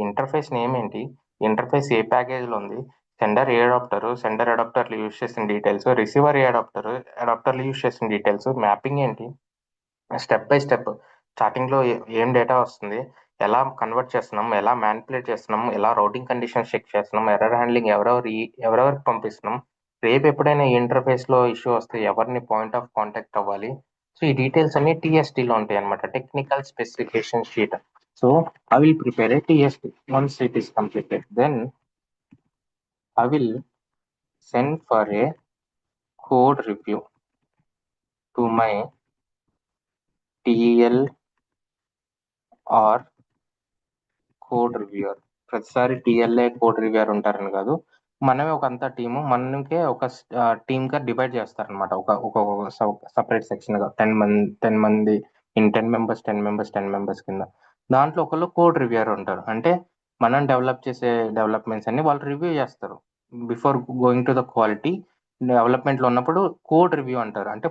ఇంటర్ఫేస్ నేమ్ ఏంటి, ఇంటర్ఫేస్ ఏ ప్యాకేజ్లో ఉంది, సెండర్ ఏ సెండర్ అడాప్టర్లు యూజ్ చేసిన డీటెయిల్స్, రిసీవర్ ఏ అడాప్టర్లు యూజ్ చేసిన డీటెయిల్స్, మ్యాపింగ్ ఏంటి, స్టెప్ బై స్టెప్ స్టార్టింగ్లో ఏం డేటా వస్తుంది, ఎలా కన్వర్ట్ చేస్తున్నాం, ఎలా మ్యానిపులేట్ చేస్తున్నాం, ఎలా రౌటింగ్ కండిషన్స్ చెక్ చేస్తున్నాం, ఎర్రర్ హ్యాండ్లింగ్ ఎవరెవరికి పంపిస్తున్నాం, రేపు ఎప్పుడైనా ఇంటర్ఫేస్లో ఇష్యూ వస్తే ఎవరిని పాయింట్ ఆఫ్ కాంటాక్ట్ అవ్వాలి. సో ఈ డీటెయిల్స్ అన్ని TSTలో ఉంటాయి అనమాట, technical specification sheet. So I will prepare a TST. Once it is completed, then I will send for a code review to my TL or code reviewer. ప్రతిసారి TLA కోడ్ రివ్యూయర్ ఉంటారని కాదు, మనమే ఒక అంతా టీము, మనకే ఒక టీమ్గా డివైడ్ చేస్తారనమాట, ఒక సపరేట్ సెక్షన్గా 10 మంది ఇన్ 10 మెంబర్స్ 10 మెంబర్స్ 10 మెంబర్స్ కింద. దాంట్లో ఒకళ్ళు కోడ్ రివ్యూయర్ ఉంటారు, అంటే మనం డెవలప్ చేసే డెవలప్మెంట్స్ అన్ని వాళ్ళు రివ్యూ చేస్తారు. Before going to the quality, డెవలప్మెంట్లో ఉన్నప్పుడు కోడ్ రివ్యూ అంటారు, అంటే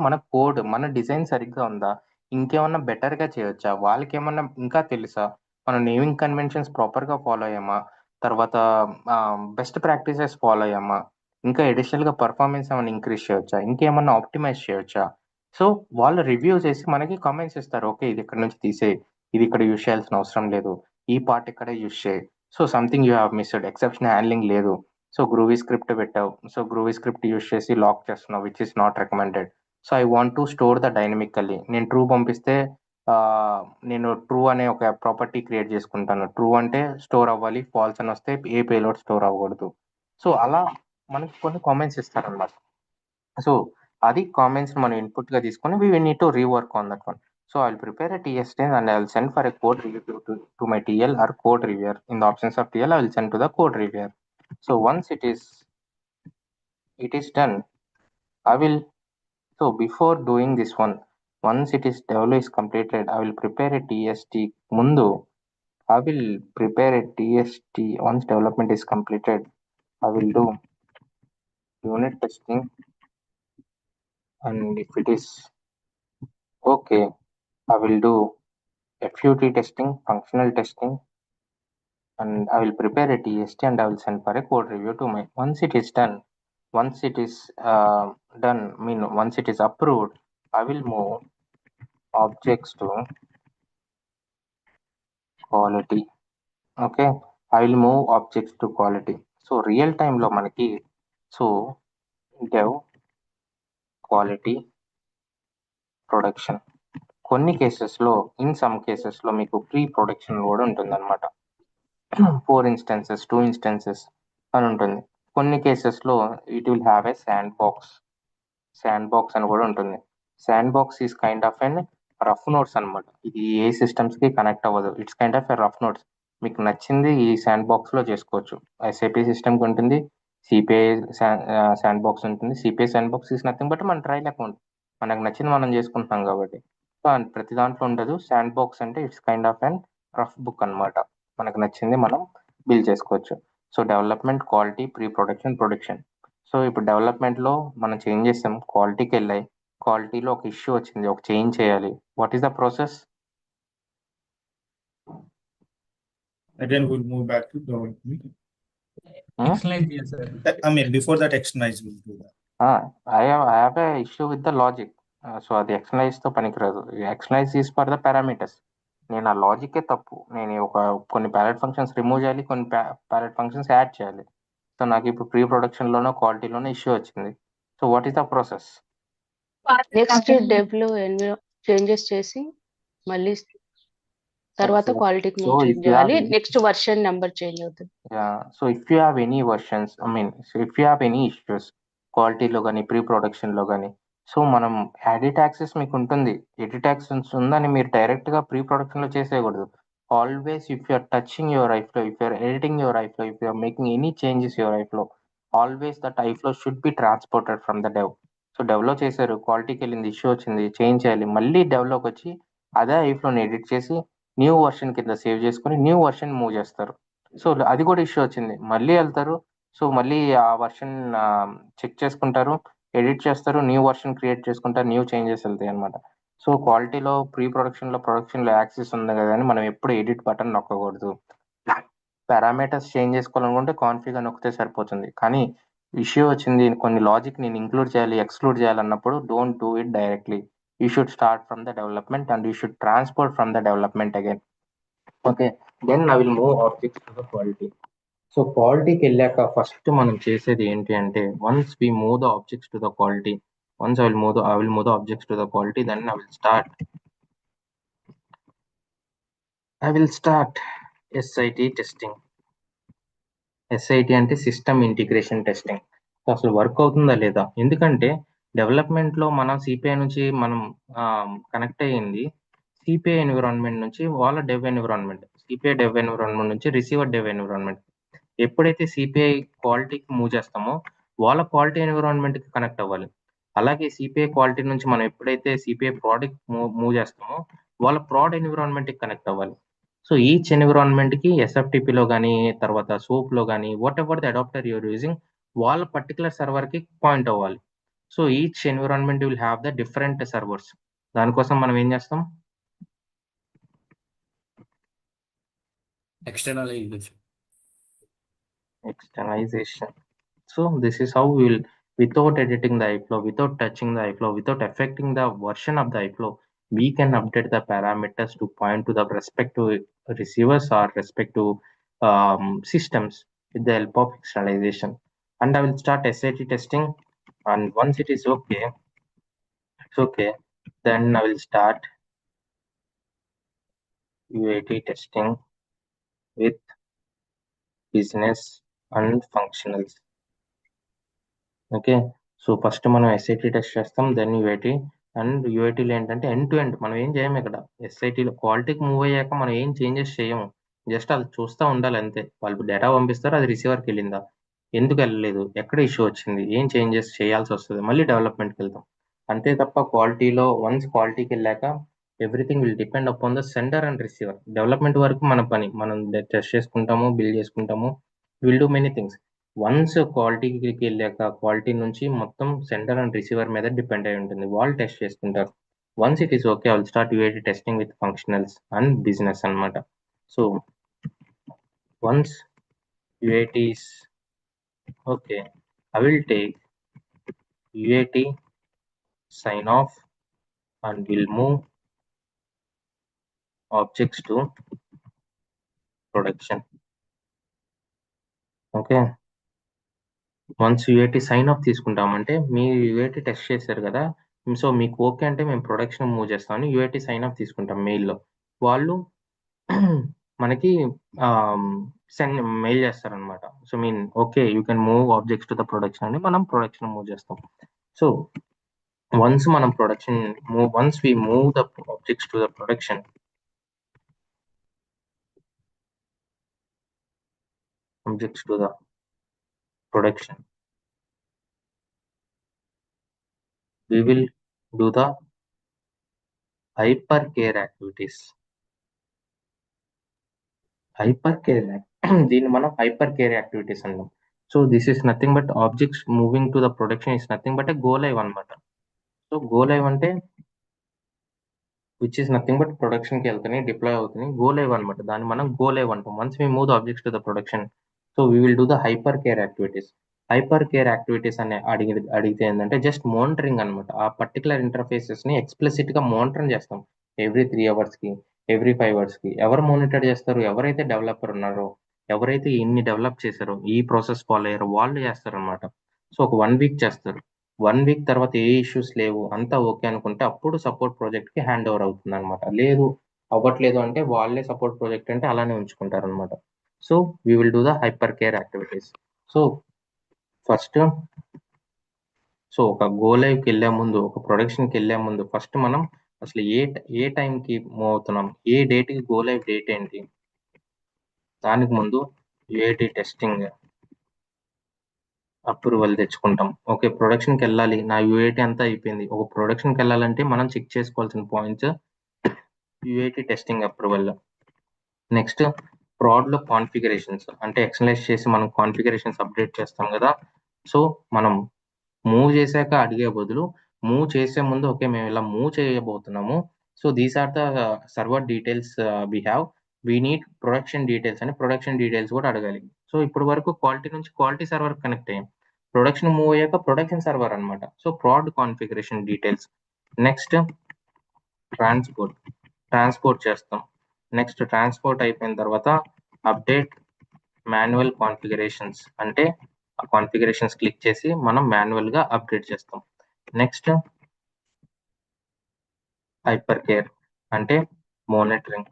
మన డిజైన్ సరిగ్గా ఉందా, ఇంకేమన్నా బెటర్గా చేయొచ్చా, వాళ్ళకి ఏమన్నా ఇంకా తెలుసా, మన నేమింగ్ కన్వెన్షన్స్ ప్రాపర్గా ఫాలో అయ్యామా, తర్వాత బెస్ట్ ప్రాక్టీసెస్ ఫాలో అయ్యామా, ఇంకా అడిషనల్గా పర్ఫార్మెన్స్ ఏమైనా ఇంక్రీజ్ చేయొచ్చా, ఇంకేమన్నా ఆప్టిమైజ్ చేయొచ్చా. సో వాళ్ళు రివ్యూ చేసి మనకి కామెంట్స్ ఇస్తారు, ఓకే ఇది ఇక్కడ నుంచి తీసే, ఇది ఇక్కడ యూజ్ చేయాల్సిన అవసరం లేదు, ఈ పార్ట్ ఇక్కడ యూజ్ చేయి, so something you have missed, exception handling లేదు, సో గ్రూవీ స్క్రిప్ట్ పెట్టావు, సో గ్రూవీ స్క్రిప్ట్ యూజ్ చేసి లాక్ చేస్తున్నావు, which is not recommended. So I want to store the dynamically, నేను ట్రూ పంపిస్తే నేను ట్రూ అనే ఒక ప్రాపర్టీ క్రియేట్ చేసుకుంటాను, ట్రూ అంటే స్టోర్ అవ్వాలి, ఫాల్స్ అని వస్తే ఏ పేలోడ్ స్టోర్ అవ్వకూడదు. సో అలా మనకి కొన్ని కామెంట్స్ ఇస్తారనమాట. సో అది కామెంట్స్ మనం ఇన్పుట్గా తీసుకొని we need to rework on that one. So I will prepare a TST and I will send for a code review to my TL or code reviewer. In the options of TL, I will send to the code reviewer. So once it is done, I will, so before doing this one, once it is developed is completed, I will prepare a TST. Mundu, I will prepare a TST. Once development is completed, I will do unit testing, and if it is okay, I will do FUT testing, functional testing, and I will prepare a TST and I will send for a code review to my. Once it is done, once it is once it is approved, I will move objects to quality. Okay, I will move objects to quality. So real time lo manaki, so dev, quality, production. కొన్ని కేసెస్లో, ఇన్ సమ్ కేసెస్లో మీకు ప్రీ ప్రొడక్షన్ కూడా ఉంటుందన్నమాట, 4 instances 2 instances అని ఉంటుంది. కొన్ని కేసెస్లో it will have a sandbox అని కూడా ఉంటుంది. Sandbox is kind of an rough notes అనమాట, ఇది ఏ సిస్టమ్స్కి కనెక్ట్ అవ్వదు, it's kind of a rough notes. మీకు నచ్చింది ఈ శాండ్ బాక్స్లో చేసుకోవచ్చు. SAP సిస్టమ్కి ఉంటుంది, CPI శాండ్ బాక్స్ ఉంటుంది. CPI sand box is nothing but మన ట్రయల్ అకౌంట్, మనకు నచ్చింది మనం చేసుకుంటున్నాం కాబట్టి. సో ప్రతి దాంట్లో ఉండదు. శాండ్ బాక్స్ అంటే it's kind of and rough book అనమాట, మనకు నచ్చింది మనం బిల్డ్ చేసుకోవచ్చు. So development, quality, pre production. So ఇప్పుడు డెవలప్మెంట్లో మనం చేంజ్ చేసాం, క్వాలిటీకి వెళ్ళాయి, క్వాలిటీలో ఒక ఇష్యూ వచ్చింది, ఒక చేంజ్ చేయాలి. What is the process? Again, we'll move back to development. Externalize, sir. I mean, before that, externalize will do that. I have a issue with the logic. So అది ఎక్స్టర్నలైజ్తో పనికిరాదు. Externalise is for the parameters. నేను ఆ లాజికే తప్పు, నేను కొన్ని ప్యారెట్ ఫంక్షన్స్ రిమూవ్ చేయాలి, కొన్ని ప్యారెట్ ఫంక్షన్స్ యాడ్ చేయాలి. సో నాకు ఇప్పుడు ప్రీ ప్రొడక్షన్లోనో క్వాలిటీలోనో ఇష్యూ వచ్చింది. So what is the process? Next డెవ్లో చేంజెస్ చేసి మళ్ళీ తర్వాత క్వాలిటీకి మూవ్ చేయాలి, నెక్స్ట్ వర్షన్ నెంబర్ చేంజ్ అవుతుంది. So if you have any versions, if you have any issues క్వాలిటీలో కానీ ప్రీ ప్రొడక్షన్లో కానీ, సో మనం ఎడిట్ యాక్సెస్ మీకు ఉంటుంది. ఎడిట్ యాక్సెస్ ఉందని మీరు డైరెక్ట్గా ప్రీ ప్రొడక్షన్లో చేసేయకూడదు. Always if you're touching your iFlow, if you're editing your iFlow, if you're making any changes your iFlow, always that iFlow should be transported from the dev. So డెవ్లో చేశారు, క్వాలిటీకి వెళ్ళింది, ఇష్యూ వచ్చింది, చేంజ్ చేయాలి, మళ్ళీ డెవ్లోకి వచ్చి అదే ఐఫ్లోని ఎడిట్ చేసి న్యూ వర్షన్ కింద సేవ్ చేసుకొని న్యూ వర్షన్ మూవ్ చేస్తారు. సో అది కూడా ఇష్యూ వచ్చింది, మళ్ళీ వెళ్తారు. సో మళ్ళీ ఆ వర్షన్ చెక్ చేసుకుంటారు, ఎడిట్ చేస్తారు, న్యూ వర్షన్ క్రియేట్ చేసుకుంటారు, న్యూ చేంజెస్ వెళ్తాయి అనమాట. సో క్వాలిటీలో ప్రీ ప్రొడక్షన్లో యాక్సెస్ ఉంది కదా అని మనం ఎప్పుడు ఎడిట్ బటన్ నొక్కకూడదు. పారామీటర్స్ చేంజ్ చేసుకోవాలనుకుంటే కాన్ఫిగర్ నొక్కితే సరిపోతుంది. కానీ ఇష్యూ వచ్చింది, కొన్ని లాజిక్ నేను ఇంక్లూడ్ చేయాలి, ఎక్స్క్లూడ్ చేయాలన్నప్పుడు don't do it directly. You should start from the development and you should transport from the development again. Okay, then I will move objects to the quality. So క్వాలిటీకి వెళ్ళాక ఫస్ట్ మనం చేసేది ఏంటి అంటే, once we move the objects to the quality, once I will move the objects to the quality, then I will start SIT testing. SIT అంటే సిస్టమ్ ఇంటిగ్రేషన్ టెస్టింగ్. సో అసలు వర్క్ అవుతుందా లేదా, ఎందుకంటే డెవలప్మెంట్లో మన సిపిఐ నుంచి మనం కనెక్ట్ అయ్యింది సిపిఐ ఎన్విరాన్మెంట్ నుంచి వాళ్ళ dev environment, CPI dev environment నుంచి రిసీవర్ డెవ్ ఎన్విరాన్మెంట్. ఎప్పుడైతే సిపిఐ క్వాలిటీకి మూవ్ చేస్తామో వాళ్ళ క్వాలిటీ ఎన్విరాన్మెంట్కి కనెక్ట్ అవ్వాలి. అలాగే సిపిఐ క్వాలిటీ నుంచి మనం ఎప్పుడైతే సిపిఐ ప్రోడక్ట్ మూవ్ చేస్తామో వాళ్ళ ప్రాడ్ ఎన్విరాన్మెంట్కి కనెక్ట్ అవ్వాలి. సో ఈచ్ ఎన్విరాన్మెంట్కి ఎస్ఎఫ్టిపిలో కానీ తర్వాత సోప్లో కానీ what ever the adapter you're using వాళ్ళ పర్టికులర్ సర్వర్కి పాయింట్ అవ్వాలి. So each environment will have the different servers. దానికోసం మనం ఏం చేస్తాం, externalization. So this is how we will, without editing the iFlow, without touching the iFlow, without affecting the version of the iFlow, we can update the parameters to point to the respective receivers or respective systems with the help of externalization. And I will start SIT testing, and once it is okay, it's okay, then I will start UAT testing with business and functionals. Okay, so first మనం ఎస్ఐటి టెస్ట్ చేస్తాం, దెన్ యూఐటి. అండ్ యూఐటీలో ఏంటంటే ఎండ్ టు ఎండ్ మనం ఏం చేయము. ఇక్కడ ఎస్ఐటీలో క్వాలిటీకి మూవ్ అయ్యాక మనం ఏం చేంజెస్ చేయము, జస్ట్ అది చూస్తూ ఉండాలి అంతే. వాళ్ళు డేటా పంపిస్తారు, అది రిసీవర్కి వెళ్ళిందా, ఎందుకు వెళ్ళలేదు, ఎక్కడ ఇష్యూ వచ్చింది, ఏం చేంజెస్ చేయాల్సి వస్తుంది, మళ్ళీ డెవలప్మెంట్కి వెళ్తాం అంతే. తప్ప క్వాలిటీలో వన్స్ క్వాలిటీకి వెళ్ళాక everything will depend upon the sender and receiver. Development వరకు మన పని, మనం టెస్ట్ చేసుకుంటాము, బిల్డ్ చేసుకుంటాము, will do many things. Once క్వాలిటీకి వెళ్ళాక క్వాలిటీ నుంచి మొత్తం సెండర్ అండ్ రిసీవర్ మీద డిపెండ్ అయి ఉంటుంది, వాళ్ళు టెస్ట్ చేసుకుంటారు. Once it is okay, I will start UIT testing with functionals and business అన్నమాట. So once UIT is okay, I will take UAT sign off and will move objects to production. Okay, once UIT sign off తీసుకుంటామంటే మీ యూఐటీ టెస్ట్ చేశారు కదా, సో మీకు ఓకే అంటే మేము ప్రొడక్షన్ మూవ్ చేస్తామని యూఐటీ సైన్ ఆఫ్ తీసుకుంటాం మెయిల్లో. వాళ్ళు మనకి సెండ్ మెయిల్ చేస్తారనమాట. So mean okay, you can move objects to the production అని మనం ప్రొడక్షన్ మూవ్ చేస్తాం. సో వన్స్ మనం production once we move the objects to the production, objects to the production, we will do the hypercare activities. దీన్ని మనం hypercare activities అంటాం. So this is nothing but objects moving to the production is nothing but go live అనమాట. సో గో లైవ్ అంటే విచ్ ఇస్ నథింగ్ బట్ ప్రొడక్షన్కి వెళ్తున్నాయి, డిప్లాయ్ అవుతున్నాయి, గో లైవ్ అనమాట. దాన్ని మనం గో లైవ్ అంటాం. Once we move the objects to the production, so we will do the hyper care activities. Hyper care activities అని అడిగితే ఏంటంటే జస్ట్ మోనిటరింగ్ అనమాట. ఆ పర్టికులర్ ఇంటర్ఫేసెస్ని ఎక్స్ప్లిసిట్గా మానిటరింగ్ చేస్తాం ఎవ్రీ 3 అవర్స్కి, ఎవ్రీ 5 అవర్స్కి. ఎవరు మానిటర్ చేస్తారు, ఎవరైతే డెవలపర్ ఉన్నారో, ఎవరైతే ఇన్ని డెవలప్ చేశారో, ఈ ప్రాసెస్ ఫాలో అయ్యారో వాళ్ళు చేస్తారనమాట. సో ఒక 1 వీక్ చేస్తారు. 1 వీక్ తర్వాత ఏ ఇష్యూస్ లేవు, అంతా ఓకే అనుకుంటే అప్పుడు సపోర్ట్ ప్రాజెక్ట్కి హ్యాండ్ ఓవర్ అవుతుంది అనమాట. లేదు అవ్వట్లేదు అంటే వాళ్ళే సపోర్ట్ ప్రాజెక్ట్ అంటే అలానే ఉంచుకుంటారు అనమాట. So we will do the hyper care activities. So so ఒక గో లైవ్కి వెళ్ళే ముందు, ఒక ప్రొడక్షన్కి వెళ్ళే ముందు ఫస్ట్ మనం అసలు ఏ టైంకి మూవ్ అవుతున్నాం, ఏ డేట్కి గో లైవ్ డేట్ ఏంటి, దానికి ముందు యూఏటి టెస్టింగ్ అప్రూవల్ తెచ్చుకుంటాం. ఓకే, ప్రొడక్షన్కి వెళ్ళాలి, నా యూఏటి అంతా అయిపోయింది. ఒక ప్రొడక్షన్కి వెళ్ళాలంటే మనం చెక్ చేసుకోవాల్సిన points UAT testing approval. Next ప్రాడ్లో కాన్ఫిగరేషన్స్, అంటే ఎక్స్టర్నలైజ్ చేసి మనం కాన్ఫిగరేషన్స్ అప్డేట్ చేస్తాం కదా. సో మనం మూవ్ చేశాక అడిగే బదులు మూవ్ చేసే ముందు ఓకే మేము ఇలా మూవ్ చేయబోతున్నాము, so these are the server details we have, we need production details అని ప్రొడక్షన్ డీటెయిల్స్ కూడా అడగాలి. సో ఇప్పటి వరకు క్వాలిటీ నుంచి క్వాలిటీ సర్వర్ కనెక్ట్ అయ్యాం, ప్రొడక్షన్ మూవ్ అయ్యాక ప్రొడక్షన్ సర్వర్ అనమాట. So prod configuration details. Next transport చేస్తాం. నెక్స్ట్ ట్రాన్స్పోర్ట్ అయిపోయిన తర్వాత అప్డేట్ మాన్యువల్ కాన్ఫిగరేషన్స్, అంటే ఆ కాన్ఫిగరేషన్స్ క్లిక్ చేసి మనం మాన్యువల్ గా అప్డేట్ చేస్తాం. నెక్స్ట్ హైపర్ కేర్, అంటే మానిటరింగ్.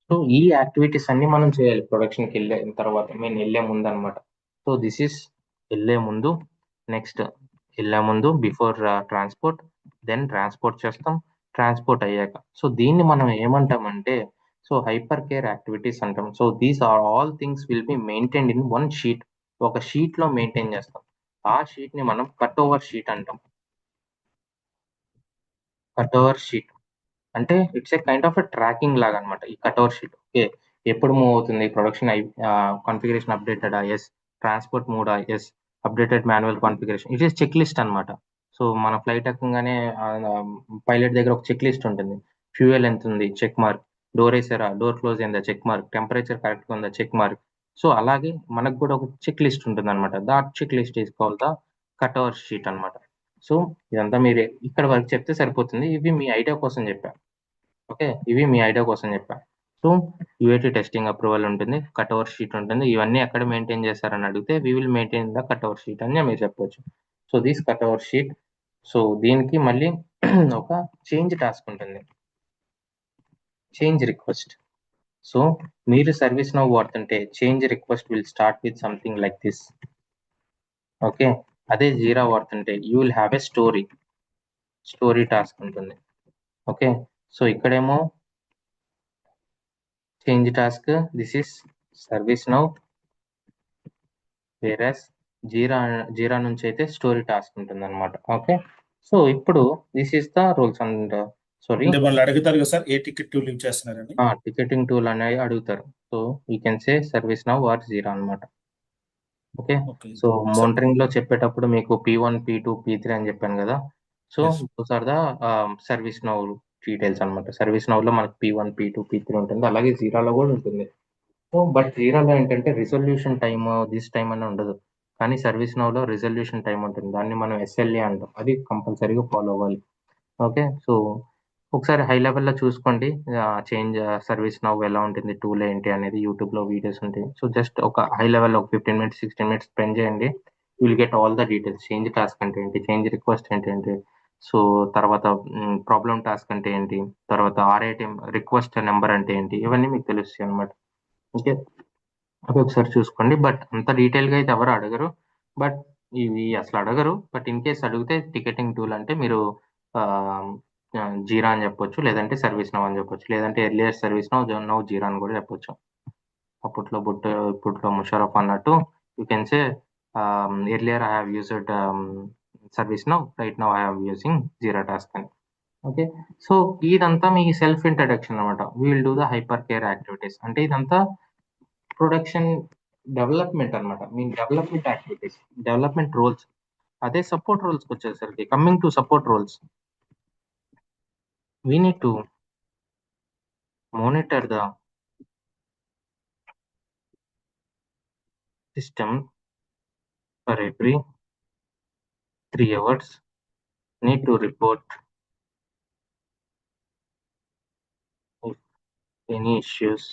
సో ఈ యాక్టివిటీస్ అన్ని మనం చేయాలి ప్రొడక్షన్కి వెళ్ళిన తర్వాత, మేము వెళ్ళే ముందు అనమాట. సో దిస్ ఈస్ వెళ్ళే ముందు. నెక్స్ట్ వెళ్ళే ముందు బిఫోర్ ట్రాన్స్పోర్ట్, దెన్ ట్రాన్స్పోర్ట్ చేస్తాం, ట్రాన్స్పోర్ట్ అయ్యాక. సో దీన్ని మనం ఏమంటామంటే సో హైపర్ కేర్ యాక్టివిటీస్ అంటాం. So these are all things will be maintained in one sheet, ఒక షీట్ లో మెయింటైన్ చేస్తాం. ఆ షీట్ ని మనం కట్ ఓవర్ షీట్ అంటాం. కట్ ఓవర్ షీట్ అంటే it's a kind of a tracking లాగా అనమాట ఈ కట్ ఓవర్ షీట్. ఓకే, ఎప్పుడు మూవ్ అవుతుంది ప్రొడక్షన్, కాన్ఫిగరేషన్ అప్డేటెడా, ఎస్. ట్రాన్స్పోర్ట్ మూడా, yes. Updated manual configuration, it is checklist అనమాట. సో మన ఫ్లైట్ ఎక్కగానే పైలట్ దగ్గర ఒక చెక్ లిస్ట్ ఉంటుంది. ఫ్యూయల్ ఎంత ఉంది, చెక్ మార్క్. డోర్ వేసారా, డోర్ క్లోజ్ అయిందా, చెక్ మార్క్. టెంపరేచర్ కరెక్ట్గా ఉందా, చెక్ మార్క్. సో అలాగే మనకు కూడా ఒక చెక్ లిస్ట్ ఉంటుంది అనమాట. That checklist is called the cutover sheet అనమాట. సో ఇదంతా మీరు ఇక్కడ వరకు చెప్తే సరిపోతుంది. ఇవి మీ ఐడియా కోసం చెప్పా. ఓకే, ఇవి మీ ఐడియా కోసం చెప్పా. సో యూఏటి టెస్టింగ్ అప్రూవల్ ఉంటుంది, కట్ ఓవర్ షీట్ ఉంటుంది. ఇవన్నీ ఎక్కడ మెయింటైన్ చేస్తారని అడిగితే we will maintain the cutover sheet అని మీరు చెప్పవచ్చు. So this cutover sheet. So దీనికి మళ్ళీ ఒక చేంజ్ టాస్క్ ఉంటుంది, చేంజ్ రిక్వెస్ట్. సో మీరు సర్వీస్ నౌ వాడుతుంటే change request will start with something like this. Okay, అదే జీరా వాడుతుంటే you will have a story task ఉంటుంది. ఓకే, సో ఇక్కడేమో change task, this is ServiceNow, వేరస్ జీరా నుంచి అయితే స్టోరీ టాస్క్ ఉంటుంది అనమాట. ఓకే, సో ఇప్పుడు this is the rules and sorry అంటే వాళ్ళు అడుగుతారు కదా సార్, ఏ టికెట్ టూల్ యూజ్ చేస్తున్నారని. టికెటింగ్ టూల్ అనేది అడుగుతారు. So you can say ServiceNow or Jira అనమాట. Okay, okay so sir. Monitoring లో చెప్పేటప్పుడు మీకు P1, P2, P3 అని చెప్పాను కదా. So Yes. Those are the ServiceNow details అనమాట. సర్వీస్ నౌ లో మనకి P1, P2, P3 ఉంటుంది, అలాగే జీరాలో కూడా ఉంటుంది. సో బట్ జీరాలో ఏంటంటే రిజల్యూషన్ టైమ్ దిస్ టైం అని ఉండదు, కానీ సర్వీస్ నౌలో రిజల్యూషన్ టైం ఉంటుంది. దాన్ని మనం SLA అంటాం, అది కంపల్సరీగా ఫాలో అవ్వాలి. ఓకే, సో ఒకసారి హై లెవెల్లో చూసుకోండి చేంజ్ సర్వీస్ నౌ ఎలా ఉంటుంది, టూల్ ఏంటి అనేది యూట్యూబ్లో వీడియోస్ ఉంటాయి. సో జస్ట్ ఒక హై లెవెల్లో ఒక 15 minutes 16 minutes స్పెండ్ చేయండి, will get all the details. Change task అంటే ఏంటి, చేంజ్ రిక్వెస్ట్ అంటే ఏంటి, సో తర్వాత ప్రాబ్లం టాస్క్ అంటే ఏంటి, తర్వాత RATM రిక్వెస్ట్ నెంబర్ అంటే ఏంటి, ఇవన్నీ మీకు తెలుస్తాయి అనమాట. ఓకే, అవి ఒకసారి చూసుకోండి. బట్ అంత డీటెయిల్గా అయితే ఎవరు అడగరు, బట్ ఇవి అసలు అడగరు. బట్ ఇన్ కేస్ అడిగితే టికెటింగ్ టూల్ అంటే మీరు జీరా అని చెప్పొచ్చు, లేదంటే సర్వీస్ నౌ అని చెప్పొచ్చు, లేదంటే ఎర్లియర్ సర్వీస్ నౌ జీరా అని కూడా చెప్పొచ్చు. ఇప్పట్లో ముషరఫ్ అన్నట్టు you can say earlier I have used ServiceNow, right now I have using Jira task అని. ఓకే, సో ఇదంతా మీ సెల్ఫ్ ఇంట్రడక్షన్ అనమాట. We will do the hyper care activities, అంటే ఇదంతా ప్రొడక్షన్ డెవలప్మెంట్ అనమాట. మీ డెవలప్మెంట్ యాక్టివిటీస్, డెవలప్మెంట్ రోల్స్. అదే సపోర్ట్ రోల్స్కి వచ్చేసరికి, coming to support roles, we need to monitor the system for every 3 hours, need to report if any issues.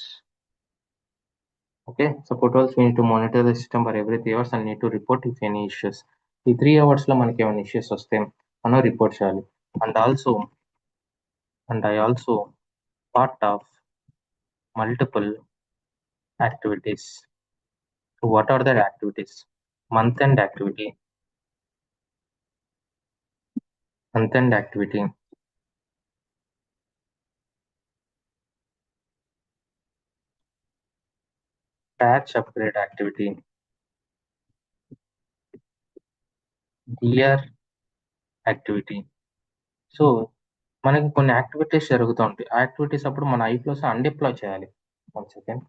Okay, support roles, we need to monitor the system for every 3 hours and need to report if any issues. ఈ 3 hours లో మనకి ఏమైనా ఇష్యూస్ వస్తే మనం రిపోర్ట్ చేయాలి. And I also part of multiple activities. So what are the activities? Month end activity, month end activity, patch upgrade activity, DR activity. So మనకి కొన్ని యాక్టివిటీస్ జరుగుతూ ఉంటాయి. ఆ యాక్టివిటీస్ అప్పుడు మన ఐప్లోస్ అన్డిప్లాయ్ చేయాలి. One second.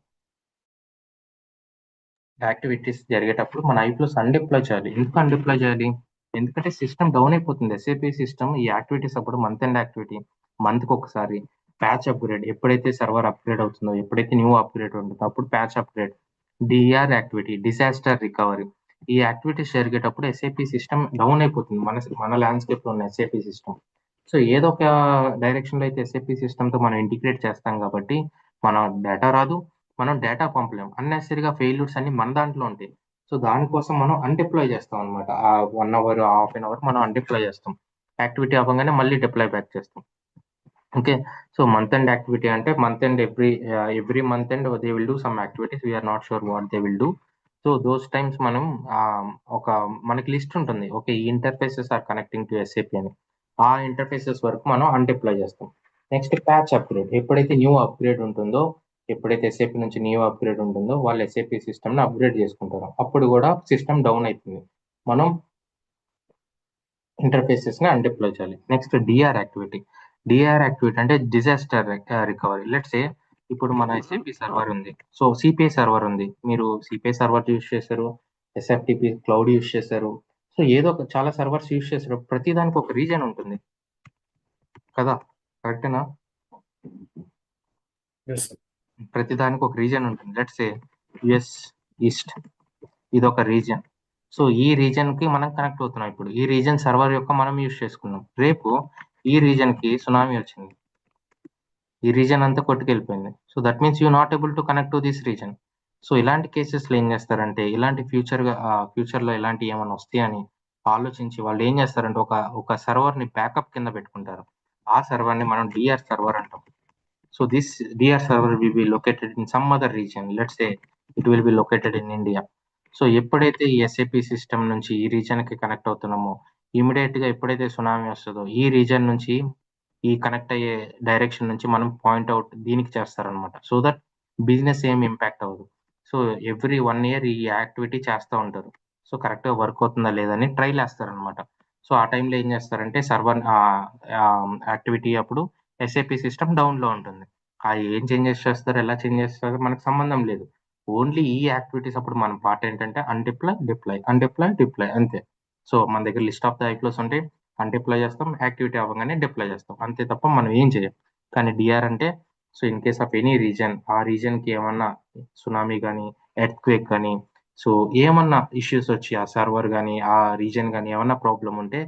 యాక్టివిటీస్ జరిగేటప్పుడు మన ఐప్లోస్ అన్డిప్లాయ్ చేయాలి. ఎందుకు అన్డిప్లాయ్ చేయాలి? ఎందుకంటే సిస్టమ్ డౌన్ అయిపోతుంది. ఎస్ఏపి సిస్టమ్ ఈ యాక్టివిటీస్ అప్పుడు మంత్ ఎండ్ యాక్టివిటీ, మంత్కి ఒకసారి ప్యాచ్ అప్గ్రేడ్, ఎప్పుడైతే సర్వర్ అప్గ్రేడ్ అవుతుందో, ఎప్పుడైతే న్యూ అప్గ్రేడ్ ఉంటుందో అప్పుడు patch upgrade, DR activity, disaster recovery. ఈ యాక్టివిటీస్ జరిగేటప్పుడు ఎస్ఏపి సిస్టమ్ డౌన్ అయిపోతుంది. మన ల్యాండ్స్కేప్ లో ఉన్న ఎస్ఏపి సిస్టమ్. సో ఏదో ఒక డైరెక్షన్ లో అయితే ఎస్ఏపి సిస్టమ్ తో మనం ఇంటిగ్రేట్ చేస్తాం కాబట్టి మన డేటా రాదు, మనం డేటా పంపలేం. అన్నెసరిగా ఫెయిల్యూర్స్ అన్ని మన దాంట్లో ఉంటాయి. సో దానికోసం మనం అన్డిప్లాయ్ చేస్తాం అనమాట. ఆ 1 అవర్, హాఫ్ అన్ అవర్ మనం అన్డిప్లాయ్ చేస్తాం. యాక్టివిటీ అవ్వగానే మళ్ళీ డిప్లాయ్ బ్యాక్ చేస్తాం. Okay. So month end activity అంటే month end every month end they will do some activities. We're not sure what they will do. So those times మనం ఒక మనకి లిస్ట్ ఉంటుంది. ఓకే, ఈ interfaces are connecting to SAP అని. ఆ ఇంటర్ఫేసెస్ వరకు మనం అన్డిప్లాయ్ చేస్తాం. Next patch upgrade. ఎప్పుడైతే న్యూ అప్గ్రేడ్ ఉంటుందో, ఎప్పుడైతే ఎస్ఏపి నుంచి న్యూ అప్గ్రేడ్ ఉంటుందో వాళ్ళు ఎస్ఏపి సిస్టమ్ని అప్గ్రేడ్ చేసుకుంటారు. అప్పుడు కూడా సిస్టమ్ డౌన్ అవుతుంది. మనం ఇంటర్ఫేసెస్ ని అన్డిప్లాయ్ చేయాలి. Next DR activity. DR activity అంటే డిజాస్టర్ రికవరీ. లెట్స్ ఏ ఇప్పుడు మన ఎస్ఏపి సర్వర్ ఉంది. సో సిపిఐ సర్వర్ ఉంది. మీరు సిపిఐ సర్వర్ యూస్ చేశారు, ఎస్ఎఫ్టిపి క్లౌడ్ యూస్ చేశారు. సో ఏదో ఒక చాలా సర్వర్స్ యూస్ చేశారు. ప్రతి దానికి ఒక రీజన్ ఉంటుంది కదా, కరెక్టేనా? ప్రతి దానికి ఒక రీజన్ ఉంటుంది. లెట్స్ ఏ యుఎస్ ఈస్ట్, ఇది ఒక రీజన్. సో ఈ రీజన్ కి మనం కనెక్ట్ అవుతున్నాం. ఇప్పుడు ఈ రీజన్ సర్వర్ యొక్క మనం యూస్ చేసుకున్నాం. రేపు ఈ రీజన్ కి సునామీ వచ్చింది, ఈ రీజన్ అంతా కొట్టుకెళ్ళిపోయింది. So that means you not able to connect to this region. సో ఇలాంటి కేసెస్ లో ఏం చేస్తారంటే, ఇలాంటి ఫ్యూచర్ లో ఇలాంటి ఏమైనా వస్తాయని ఆలోచించి వాళ్ళు ఏం చేస్తారంటే ఒక సర్వర్ ని బ్యాకప్ కింద పెట్టుకుంటారు. ఆ సర్వర్ ని మనం డిఆర్ సర్వర్ అంటాం. So this DR server will be located in some other region. Let's say it will be located in India. So ఎప్పుడైతే ఈ ఎస్ఏపి సిస్టమ్ నుంచి ఈ రీజన్ కి కనెక్ట్ అవుతున్నామో, ఇమీడియట్ గా ఎప్పుడైతే సునామీ వస్తుందో ఈ రీజన్ నుంచి, ఈ కనెక్ట్ అయ్యే డైరెక్షన్ నుంచి మనం పాయింట్ అవుట్ దీనికి చేస్తారనమాట. సో దట్ బిజినెస్ ఏం ఇంపాక్ట్ అవ్వదు. సో ఎవ్రీ 1 ఇయర్ ఈ యాక్టివిటీ చేస్తూ ఉంటారు. సో కరెక్ట్ గా వర్క్ అవుతుందా లేదని ట్రైల్ వేస్తారనమాట. సో ఆ టైంలో ఏం చేస్తారంటే సర్వర్ యాక్టివిటీ అప్పుడు ఎస్ఏపి సిస్టమ్ డౌన్ లో ఉంటుంది. ఏం చేంజెస్ చేస్తారు, ఎలా చేంజ్ చేస్తారు మనకు సంబంధం లేదు. ఓన్లీ ఈ యాక్టివిటీస్ అప్పుడు మన పార్ట్ ఏంటంటే అన్డిప్లాయ్, డిప్లాయ్, అన్డిప్లాయ్, డిప్లాయ్, అంతే. సో మన దగ్గర లిస్ట్ ఆఫ్ ద ఐప్లోస్ ఉంటే అన్డిప్లాయ్ చేస్తాం, యాక్టివిటీ అవ్వగానే డిప్లాయ్ చేస్తాం, అంతే తప్ప మనం ఏం చేయం. కానీ డిఆర్ అంటే, so in case of any reason, ఆ రీజన్ కి ఏమన్నా సునామీ కానీ, ఎర్త్ క్వేక్ కానీ, సో ఏమన్నా ఇష్యూస్ వచ్చి ఆ సర్వర్ కానీ ఆ రీజన్ కానీ ఏమన్నా ప్రాబ్లం ఉంటే,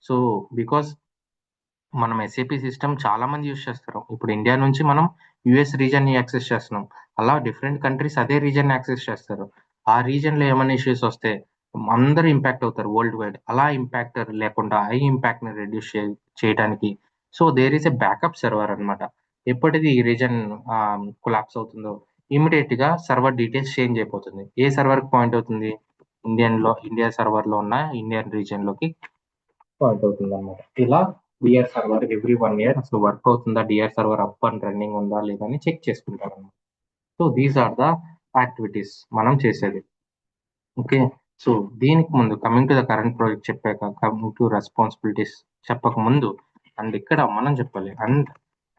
సో బికాస్ మనం ఎస్ఏపి సిస్టమ్ చాలా మంది యూస్ చేస్తారు. ఇప్పుడు ఇండియా నుంచి మనం యుఎస్ రీజన్ ని యాక్సెస్ చేస్తున్నాం. అలా డిఫరెంట్ కంట్రీస్ అదే రీజన్ ని యాక్సెస్ చేస్తారు. ఆ రీజన్ లో ఏమైనా ఇష్యూస్ వస్తే అందరూ ఇంపాక్ట్ అవుతారు వరల్డ్ వైడ్. అలా ఇంపాక్ట్ లేకుండా ఐ ఇంపాక్ట్ ని రెడ్యూస్ చేయడానికి so there is a backup server అన్నమాట. ఎప్పటిది ఈ రీజన్ కొలాప్స్ అవుతుందో ఇమీడియట్ గా సర్వర్ డీటెయిల్స్ చేంజ్ అయిపోతుంది. ఏ సర్వర్ కి పాయింట్ అవుతుంది? ఇండియా సర్వర్ లో ఉన్న ఇండియన్ రీజన్ లోకి పాయింట్ అవుతుంది అన్నమాట. ఇలా డిఆర్ సర్వర్ ఎవ్రీ 1 ఇయర్ అసలు వర్క్ అవుతుందా, DR server up and running ఉందా లేదా అని చెక్ చేసుకుంటారు అన్నమాట. So these are the activities మనం చేసేది. ఓకే. సో దీనికి ముందు coming to the current project చెప్పాక, కమింగ్ టు రెస్పాన్సిబిలిటీస్ చెప్పక ముందు, అండ్ ఇక్కడ మనం చెప్పాలి, and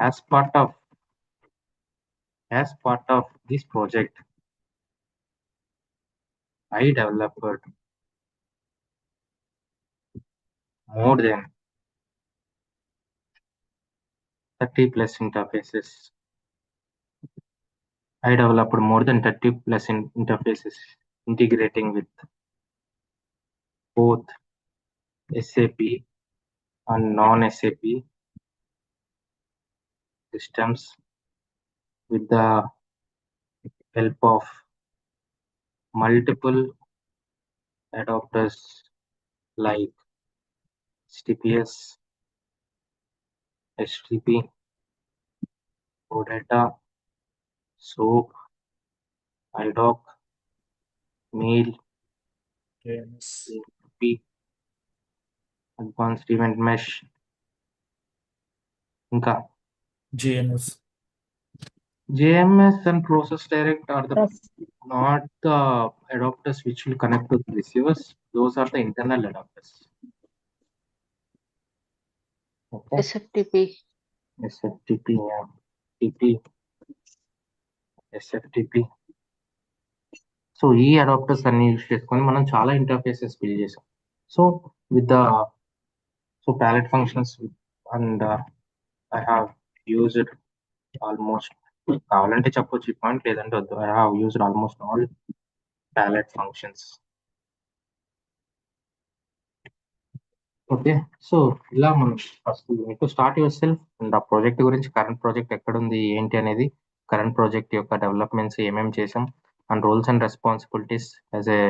as part of this project I developed more than 30+ interfaces. I developed more than 30+ interfaces integrating with both SAP and non-SAP systems with the help of multiple adapters like HTTPS, HTTP, OData, SOAP, IDOC, Mail, Yes. AMP, Advanced Event Mesh, ఇంకా GMS. JMS and process direct are Yes. not the adapters which will connect to the receivers. Those are the internal adapters. Okay. SFTP. SFTP, yeah. TP, SFTP. So ఈ అడాప్టర్స్ అన్ని యూజ్ చేసుకొని మనం చాలా ఇంటర్ఫేసెస్ బిల్డ్ చేసాం. So with the palette functions and I have used almost, కావాలంటే చెప్పొచ్చు ఈ పాయింట్, లేదంటే వద్దు. I have used almost all palette functions. Okay, so ఇలా మనం first to start yourself and ఆ ప్రాజెక్ట్ గురించి, కరెంట్ ప్రాజెక్ట్ ఎక్కడుంది ఏంటి అనేది, కరెంట్ ప్రాజెక్ట్ యొక్క డెవలప్మెంట్స్ ఏమేమి చేసాం, and roles and responsibilities as a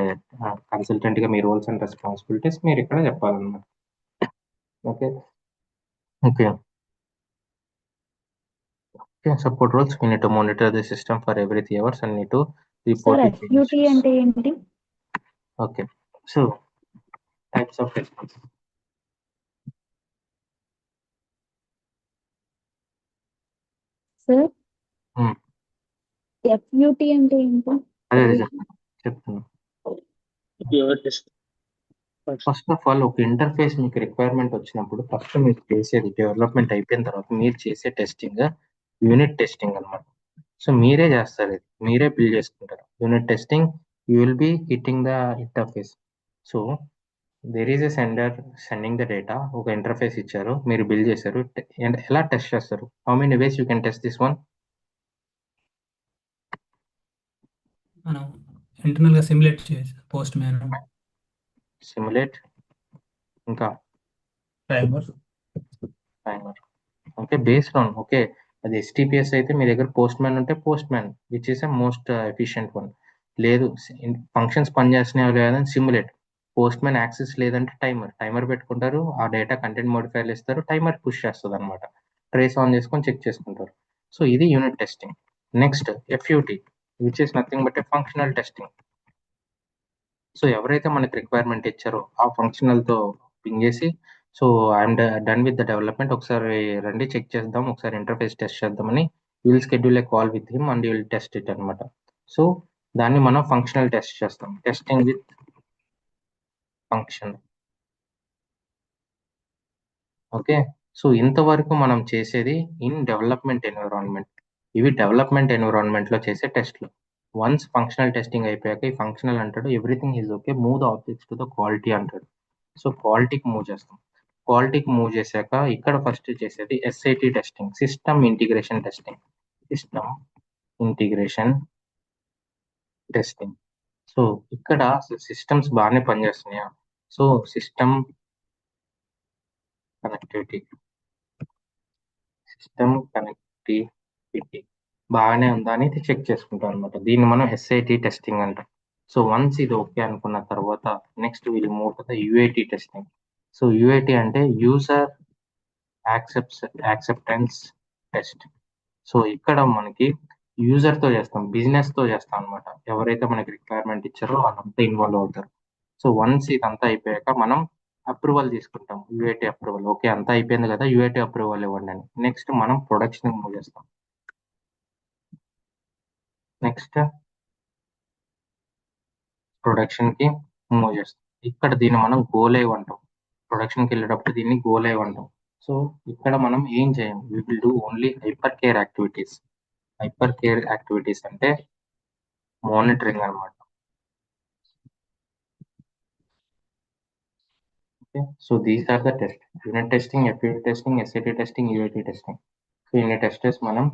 కన్సల్టెంట్గా మీ రోల్స్ అండ్ రెస్పాన్సిబిలిటీస్ మీరు ఇక్కడ చెప్పాలన్నమాట. Okay okay okay support roles, we need to monitor the system for every 3 hours and need to report sir it. FUT అంటే ఏంటి? Okay, so types of response. Sir Hmm. FUT అంటే ఏంటి? అదే చెప్తున్నా. ఫస్ట్ ఆఫ్ ఆల్ ఒక ఇంటర్ఫేస్ మీకు రిక్వైర్మెంట్ వచ్చినప్పుడు ఫస్ట్ మీరు చేసేది, డెవలప్మెంట్ అయిపోయిన తర్వాత మీరు చేసే టెస్టింగ్ యూనిట్ టెస్టింగ్ అన్నమాట. సో మీరే చేస్తారు, ఇది మీరే బిల్డ్ చేసుకుంటారు. Unit testing you will be hitting the interface. So there is a sending the data, ఒక ఇంటర్ఫేస్ ఇచ్చారు, మీరు బిల్డ్ చేశారు. ఎలా టెస్ట్ చేస్తారు? How many ways you can test this one? మనం ఇంటర్నల్ గా సిమ్యులేట్ చేసి పోస్ట్ మ్యాన్, సిమ్యులేట్, ఇంకా timer. Okay, based on, okay అది STPS అయితే మీ దగ్గర పోస్ట్ మ్యాన్ ఉంటే post man which is a most efficient one. లేదు ఫంక్షన్స్ పనిచేస్తున్నాయో లేదని సిమ్యులేట్, పోస్ట్ మ్యాన్ యాక్సెస్ లేదంటే టైమర్ పెట్టుకుంటారు, ఆ డేటా కంటెంట్ మోడిఫైర్లు ఇస్తారు, టైమర్ పుష్ చేస్తుంది అనమాట, ట్రేస్ ఆన్ చేసుకొని చెక్ చేసుకుంటారు. సో ఇది unit testing. Next FUT which is nothing but a functional testing. So ఎవరైతే మనకి రిక్వైర్మెంట్ ఇచ్చారో ఆ ఫంక్షనల్తో పింగ్ చేసి, so I'm done with the development, ఒకసారి రండి చెక్ చేద్దాం, ఒకసారి ఇంటర్ఫేస్ టెస్ట్ చేద్దామని will schedule A call with him and will test it అనమాట. సో దాన్ని మనం ఫంక్షనల్ టెస్ట్ చేస్తాం, testing with function. Okay, so ఇంతవరకు మనం చేసేది ఇన్ డెవలప్మెంట్ ఎన్విరాన్మెంట్. ఇవి డెవలప్మెంట్ ఎన్విరాన్మెంట్లో చేసే టెస్ట్లు. వన్స్ ఫంక్షనల్ టెస్టింగ్ అయిపోయాక ఈ ఫంక్షనల్ అంటాడు everything is okay, move the objects to the quality అంటాడు. సో క్వాలిటీకి మూవ్ చేస్తాం. క్వాలిటీకి మూవ్ చేశాక ఇక్కడ ఫస్ట్ చేసేది SIT testing, system integration testing. System integration testing. So ఇక్కడ సిస్టమ్స్ బాగానే పనిచేస్తున్నాయా, సో సిస్టమ్ కనెక్టివిటీ బాగానే ఉందా అని చెక్ చేసుకుంటాం అనమాట. దీన్ని మనం SIT టెస్టింగ్ అంటాం. సో వన్స్ ఇది ఓకే అనుకున్న తర్వాత నెక్స్ట్ వీళ్ళు move to the UAT testing. So UAT అంటే యూజర్ యాక్సెప్టెన్స్ టెస్ట్. సో ఇక్కడ మనకి యూజర్తో చేస్తాం, బిజినెస్తో చేస్తాం అనమాట. ఎవరైతే మనకి రిక్వైర్మెంట్ ఇచ్చారో వాళ్ళంతా ఇన్వాల్వ్ అవుతారు. సో వన్స్ ఇదంతా అయిపోయాక మనం అప్రూవల్ తీసుకుంటాం, UAT అప్రూవల్. ఓకే అంతా అయిపోయింది కదా, UAT అప్రూవల్ ఇవ్వండి అని. నెక్స్ట్ మనం ప్రొడక్షన్ మూవ్ చేస్తాం. నెక్స్ట్ ప్రొడక్షన్కి మూవ్ చేస్తాం. ఇక్కడ దీన్ని మనం గో లైవ్ అంటాం. ప్రొడక్షన్కి వెళ్ళేటప్పుడు దీన్ని గో లైవ్ అంటాం. సో ఇక్కడ మనం ఏం చేయం, we will do only hyper care activities. Hyper care activities అంటే మానిటరింగ్ అనమాట. Okay, so these are the test: unit testing, FUT testing, SIT testing, UAT testing. So ఇన్ని టెస్టెస్ మనం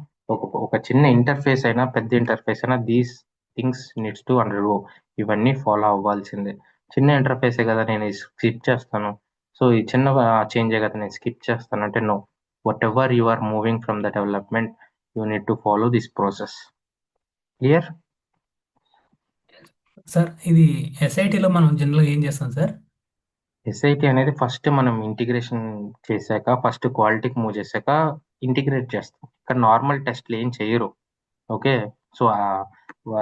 ఒక చిన్న ఇంటర్ఫేస్ అయినా పెద్ద ఇంటర్ఫేస్ అయినా these things needs to undergo. ఇవన్నీ ఫాలో అవ్వాల్సిందే. చిన్న ఇంటర్ఫేసే కదా నేను స్కిప్ చేస్తాను, సో ఈ చిన్న చేంజే కదా నేను స్కిప్ చేస్తాను అంటే no. Whatever you are moving from the development you need to follow this process. Clear? Sir ఇది SIT లో మనం జనరల్గా ఏం చేస్తాం సార్? SIT అనేది ఫస్ట్ మనం ఇంటిగ్రేషన్ చేశాక, ఫస్ట్ క్వాలిటీకి మూవ్ చేశాక ఇంటిగ్రేట్ చేస్తాం. ఇక్కడ నార్మల్ టెస్ట్లు ఏం చేయరు. ఓకే, సో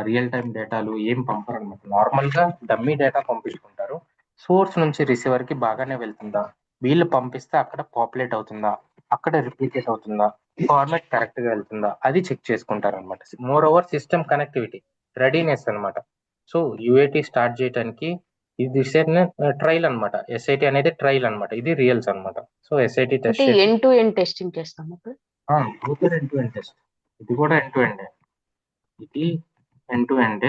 రియల్ టైం డేటాలు ఏం పంపరు అనమాట. నార్మల్గా డమ్మీ డేటా పంపించుకుంటారు. సోర్స్ నుంచి రిసీవర్కి బాగానే వెళ్తుందా, వీళ్ళు పంపిస్తే అక్కడ పాపులేట్ అవుతుందా అక్కడ రిప్లికేట్ అవుతుందా, ఫార్మాట్ కరెక్ట్ గా వెళ్తుందా, అది చెక్ చేసుకుంటారు అనమాట. More over system connectivity readiness అనమాట. సో యూఏటి స్టార్ట్ చేయడానికి ఇది ట్రైల్ అనమాట. ఎస్ఐటి అనేది ట్రైల్ అనమాట, ఇది రియల్స్ అనమాట. సో ఎస్ఐటి అంటే టెస్ట్ చేసి ఎండ్ టు ఎండ్ టెస్టింగ్ చేస్తాం అప్పుడు. బ్రూకర్ ఎండ్ టు ఎండ్ టెస్ట్, ఇది కూడా ఎండ్ టు ఎండ్, ఇది ఎండ్ టు ఎండ్,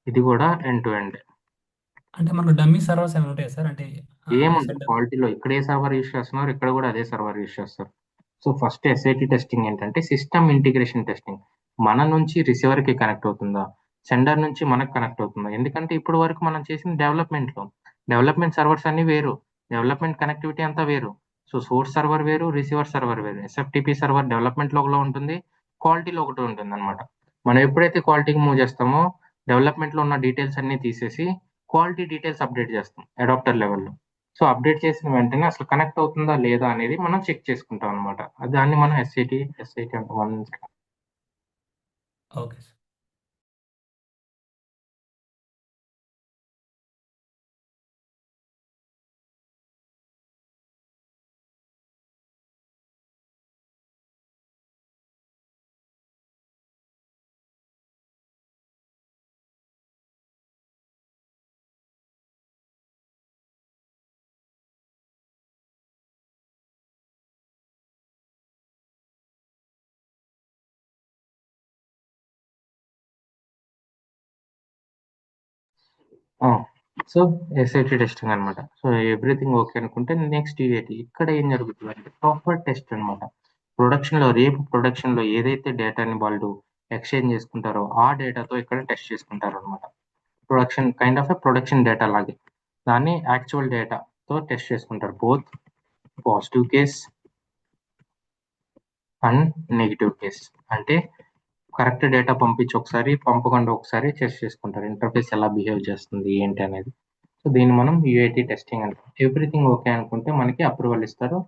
ఇది కూడా ఎండ్ టు ఎండ్. అంటే మనకు డమ్మీ సర్వర్స్ ఏమైనా ఉంటాయి సార్? అంటే ఏముండదు క్వాలిటీలో, ఇక్కడ ఏ సర్వర్ యూస్ చేస్తున్నారు ఇక్కడ కూడా అదే సర్వర్ యూస్ చేస్తారు. సో ఫస్ట్ ఎస్ఐటి టెస్టింగ్ ఏంటంటే సిస్టమ్ ఇంటిగ్రేషన్ టెస్టింగ్. మన నుంచి రిసీవర్ కి కనెక్ట్ అవుతుందా, సెండర్ నుంచి మనకు కనెక్ట్ అవుతుందా. ఎందుకంటే ఇప్పుడు వరకు మనం చేసిన డెవలప్మెంట్ సర్వర్స్ అన్ని వేరు, డెవలప్మెంట్ కనెక్టివిటీ అంతా వేరు. సో సోర్స్ సర్వర్ వేరు, రిసీవర్ సర్వర్ వేరు. ఎస్ఎఫ్టిపి సర్వర్ డెవలప్మెంట్ లో ఒకలా ఉంటుంది, క్వాలిటీలో ఒకటి ఉంటుంది అనమాట. మనం ఎప్పుడైతే క్వాలిటీకి మూవ్ చేస్తామో డెవలప్మెంట్ లో ఉన్న డీటెయిల్స్ అన్ని తీసేసి క్వాలిటీ డీటెయిల్స్ అప్డేట్ చేస్తాం అడాప్టర్ లెవెల్లో. సో అప్డేట్ చేసిన వెంటనే అసలు కనెక్ట్ అవుతుందా లేదా అనేది మనం చెక్ చేసుకుంటాం అనమాట. దాన్ని మనం ఎస్ఐటి అంటాం. Okay sir. So SIT testing అనమాట. సో ఎవ్రీథింగ్ ఓకే అనుకుంటే నెక్స్ట్ యూఏటి. ఇక్కడ ఏం జరుగుతుంది అంటే ప్రాపర్ టెస్ట్ అనమాట. రేపు ప్రొడక్షన్ లో ఏదైతే డేటాని వాళ్ళు ఎక్స్చేంజ్ చేసుకుంటారో ఆ డేటాతో ఇక్కడ టెస్ట్ చేసుకుంటారు అనమాట. Production kind of production data లాగే దాన్ని యాక్చువల్ డేటాతో టెస్ట్ చేసుకుంటారు, both positive case and negative case. అంటే కరెక్ట్ డేటా పంపించి ఒకసారి, పంపకుండా ఒకసారి టెస్ట్ చేసుకుంటారు ఇంటర్ఫేస్ ఎలా బిహేవ్ చేస్తుంది ఏంటి అనేది. సో దీన్ని మనం యూఐటి టెస్టింగ్ అంటాం. ఎవ్రీథింగ్ ఓకే అనుకుంటే మనకి అప్రూవల్ ఇస్తారు,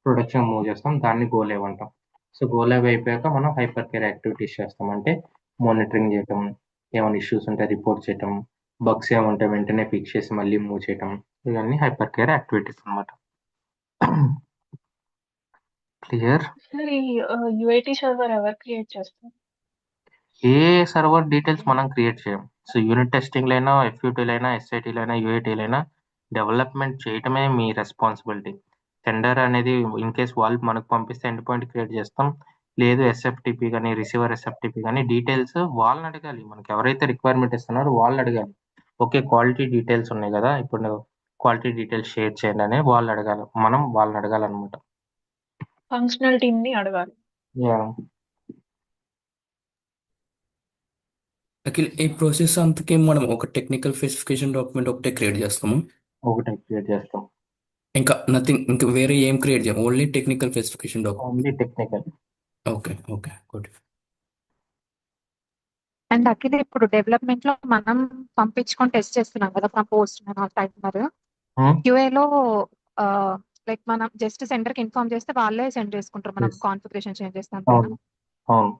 ప్రొడక్షన్ మూవ్ చేస్తాం, దాన్ని గోలేవ్ అంటాం. సో గోలేవ్ అయిపోయాక మనం హైపర్ కేర్ యాక్టివిటీస్ చేస్తాం. అంటే మానిటరింగ్ చేయటం, ఏమైనా ఇష్యూస్ ఉంటే రిపోర్ట్ చేయటం, బగ్స్ ఏముంటే వెంటనే ఫిక్స్ చేసి మళ్ళీ మూవ్ చేయటం, ఇవన్నీ హైపర్ కేర్ యాక్టివిటీస్ అనమాట. క్లియర్? సార్ ఈ యుఐటి సర్వర్ ఎవరు క్రియేట్ చేస్తారు? ఏ సర్వర్ డీటెయిల్స్ మనం క్రియేట్ చేయం. సో యూనిట్ టెస్టింగ్ లైనా, ఎఫ్యూటీలైనా, ఎస్ఐటీలైనా, యూఐటీలైనా డెవలప్మెంట్ చేయటమే మీ రెస్పాన్సిబిలిటీ. టెండర్ అనేది ఇన్ కేస్ వాళ్ళు మనకు పంపిస్తే ఎండ్ పాయింట్ క్రియేట్ చేస్తాం, లేదు ఎస్ఎఫ్టిపి కానీ రిసీవర్ ఎస్ఎఫ్టిపి కానీ డీటెయిల్స్ వాళ్ళని అడగాలి. మనకి ఎవరైతే రిక్వైర్మెంట్ ఇస్తున్నారో వాళ్ళని అడగాలి. ఓకే క్వాలిటీ డీటెయిల్స్ ఉన్నాయి కదా, ఇప్పుడు క్వాలిటీ డీటెయిల్స్ షేర్ చేయండి అని వాళ్ళు అడగాలి, మనం వాళ్ళని అడగాలన్నమాట. ఫంక్షనల్ టీమ్ ని అడగాలి. అఖిల్, ఈ ప్రాసెస్ అంతకి మనం ఒక టెక్నికల్ స్పెసిఫికేషన్ డాక్యుమెంట్ ఒకటే క్రియేట్ చేస్తాము, ఒకటే క్రియేట్ చేస్తాం, ఇంకా నథింగ్, ఇంకా వేరే ఏం క్రియేట్ చేయం, only technical specification document. Only technical. Okay okay good. And Akhil, ఇప్పుడు డెవలప్మెంట్ లో మనం పంపించుకొని టెస్ట్ చేస్తున్నాం కదా ఫ్రమ్ పోస్ట్ టైమర్. క్యూఏలో లైక్ మనం జస్ట్ సెంటర్ కి ఇన్ఫార్మ్ చేస్తే వాళ్ళే సెండ్ చేసుకుంటారు, మనం కాన్ఫిగరేషన్ చేంజ్ చేస్తాం. అవును.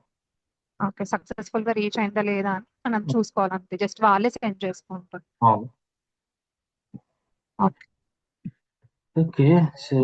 ఓకే, సక్సెస్ఫుల్ గా రీచ్ అయిందా లేదా అని మనం చూసుకోవాలంటే జస్ట్ వాళ్ళే సెండ్ చేసుకుంటారు. అవును. Okay so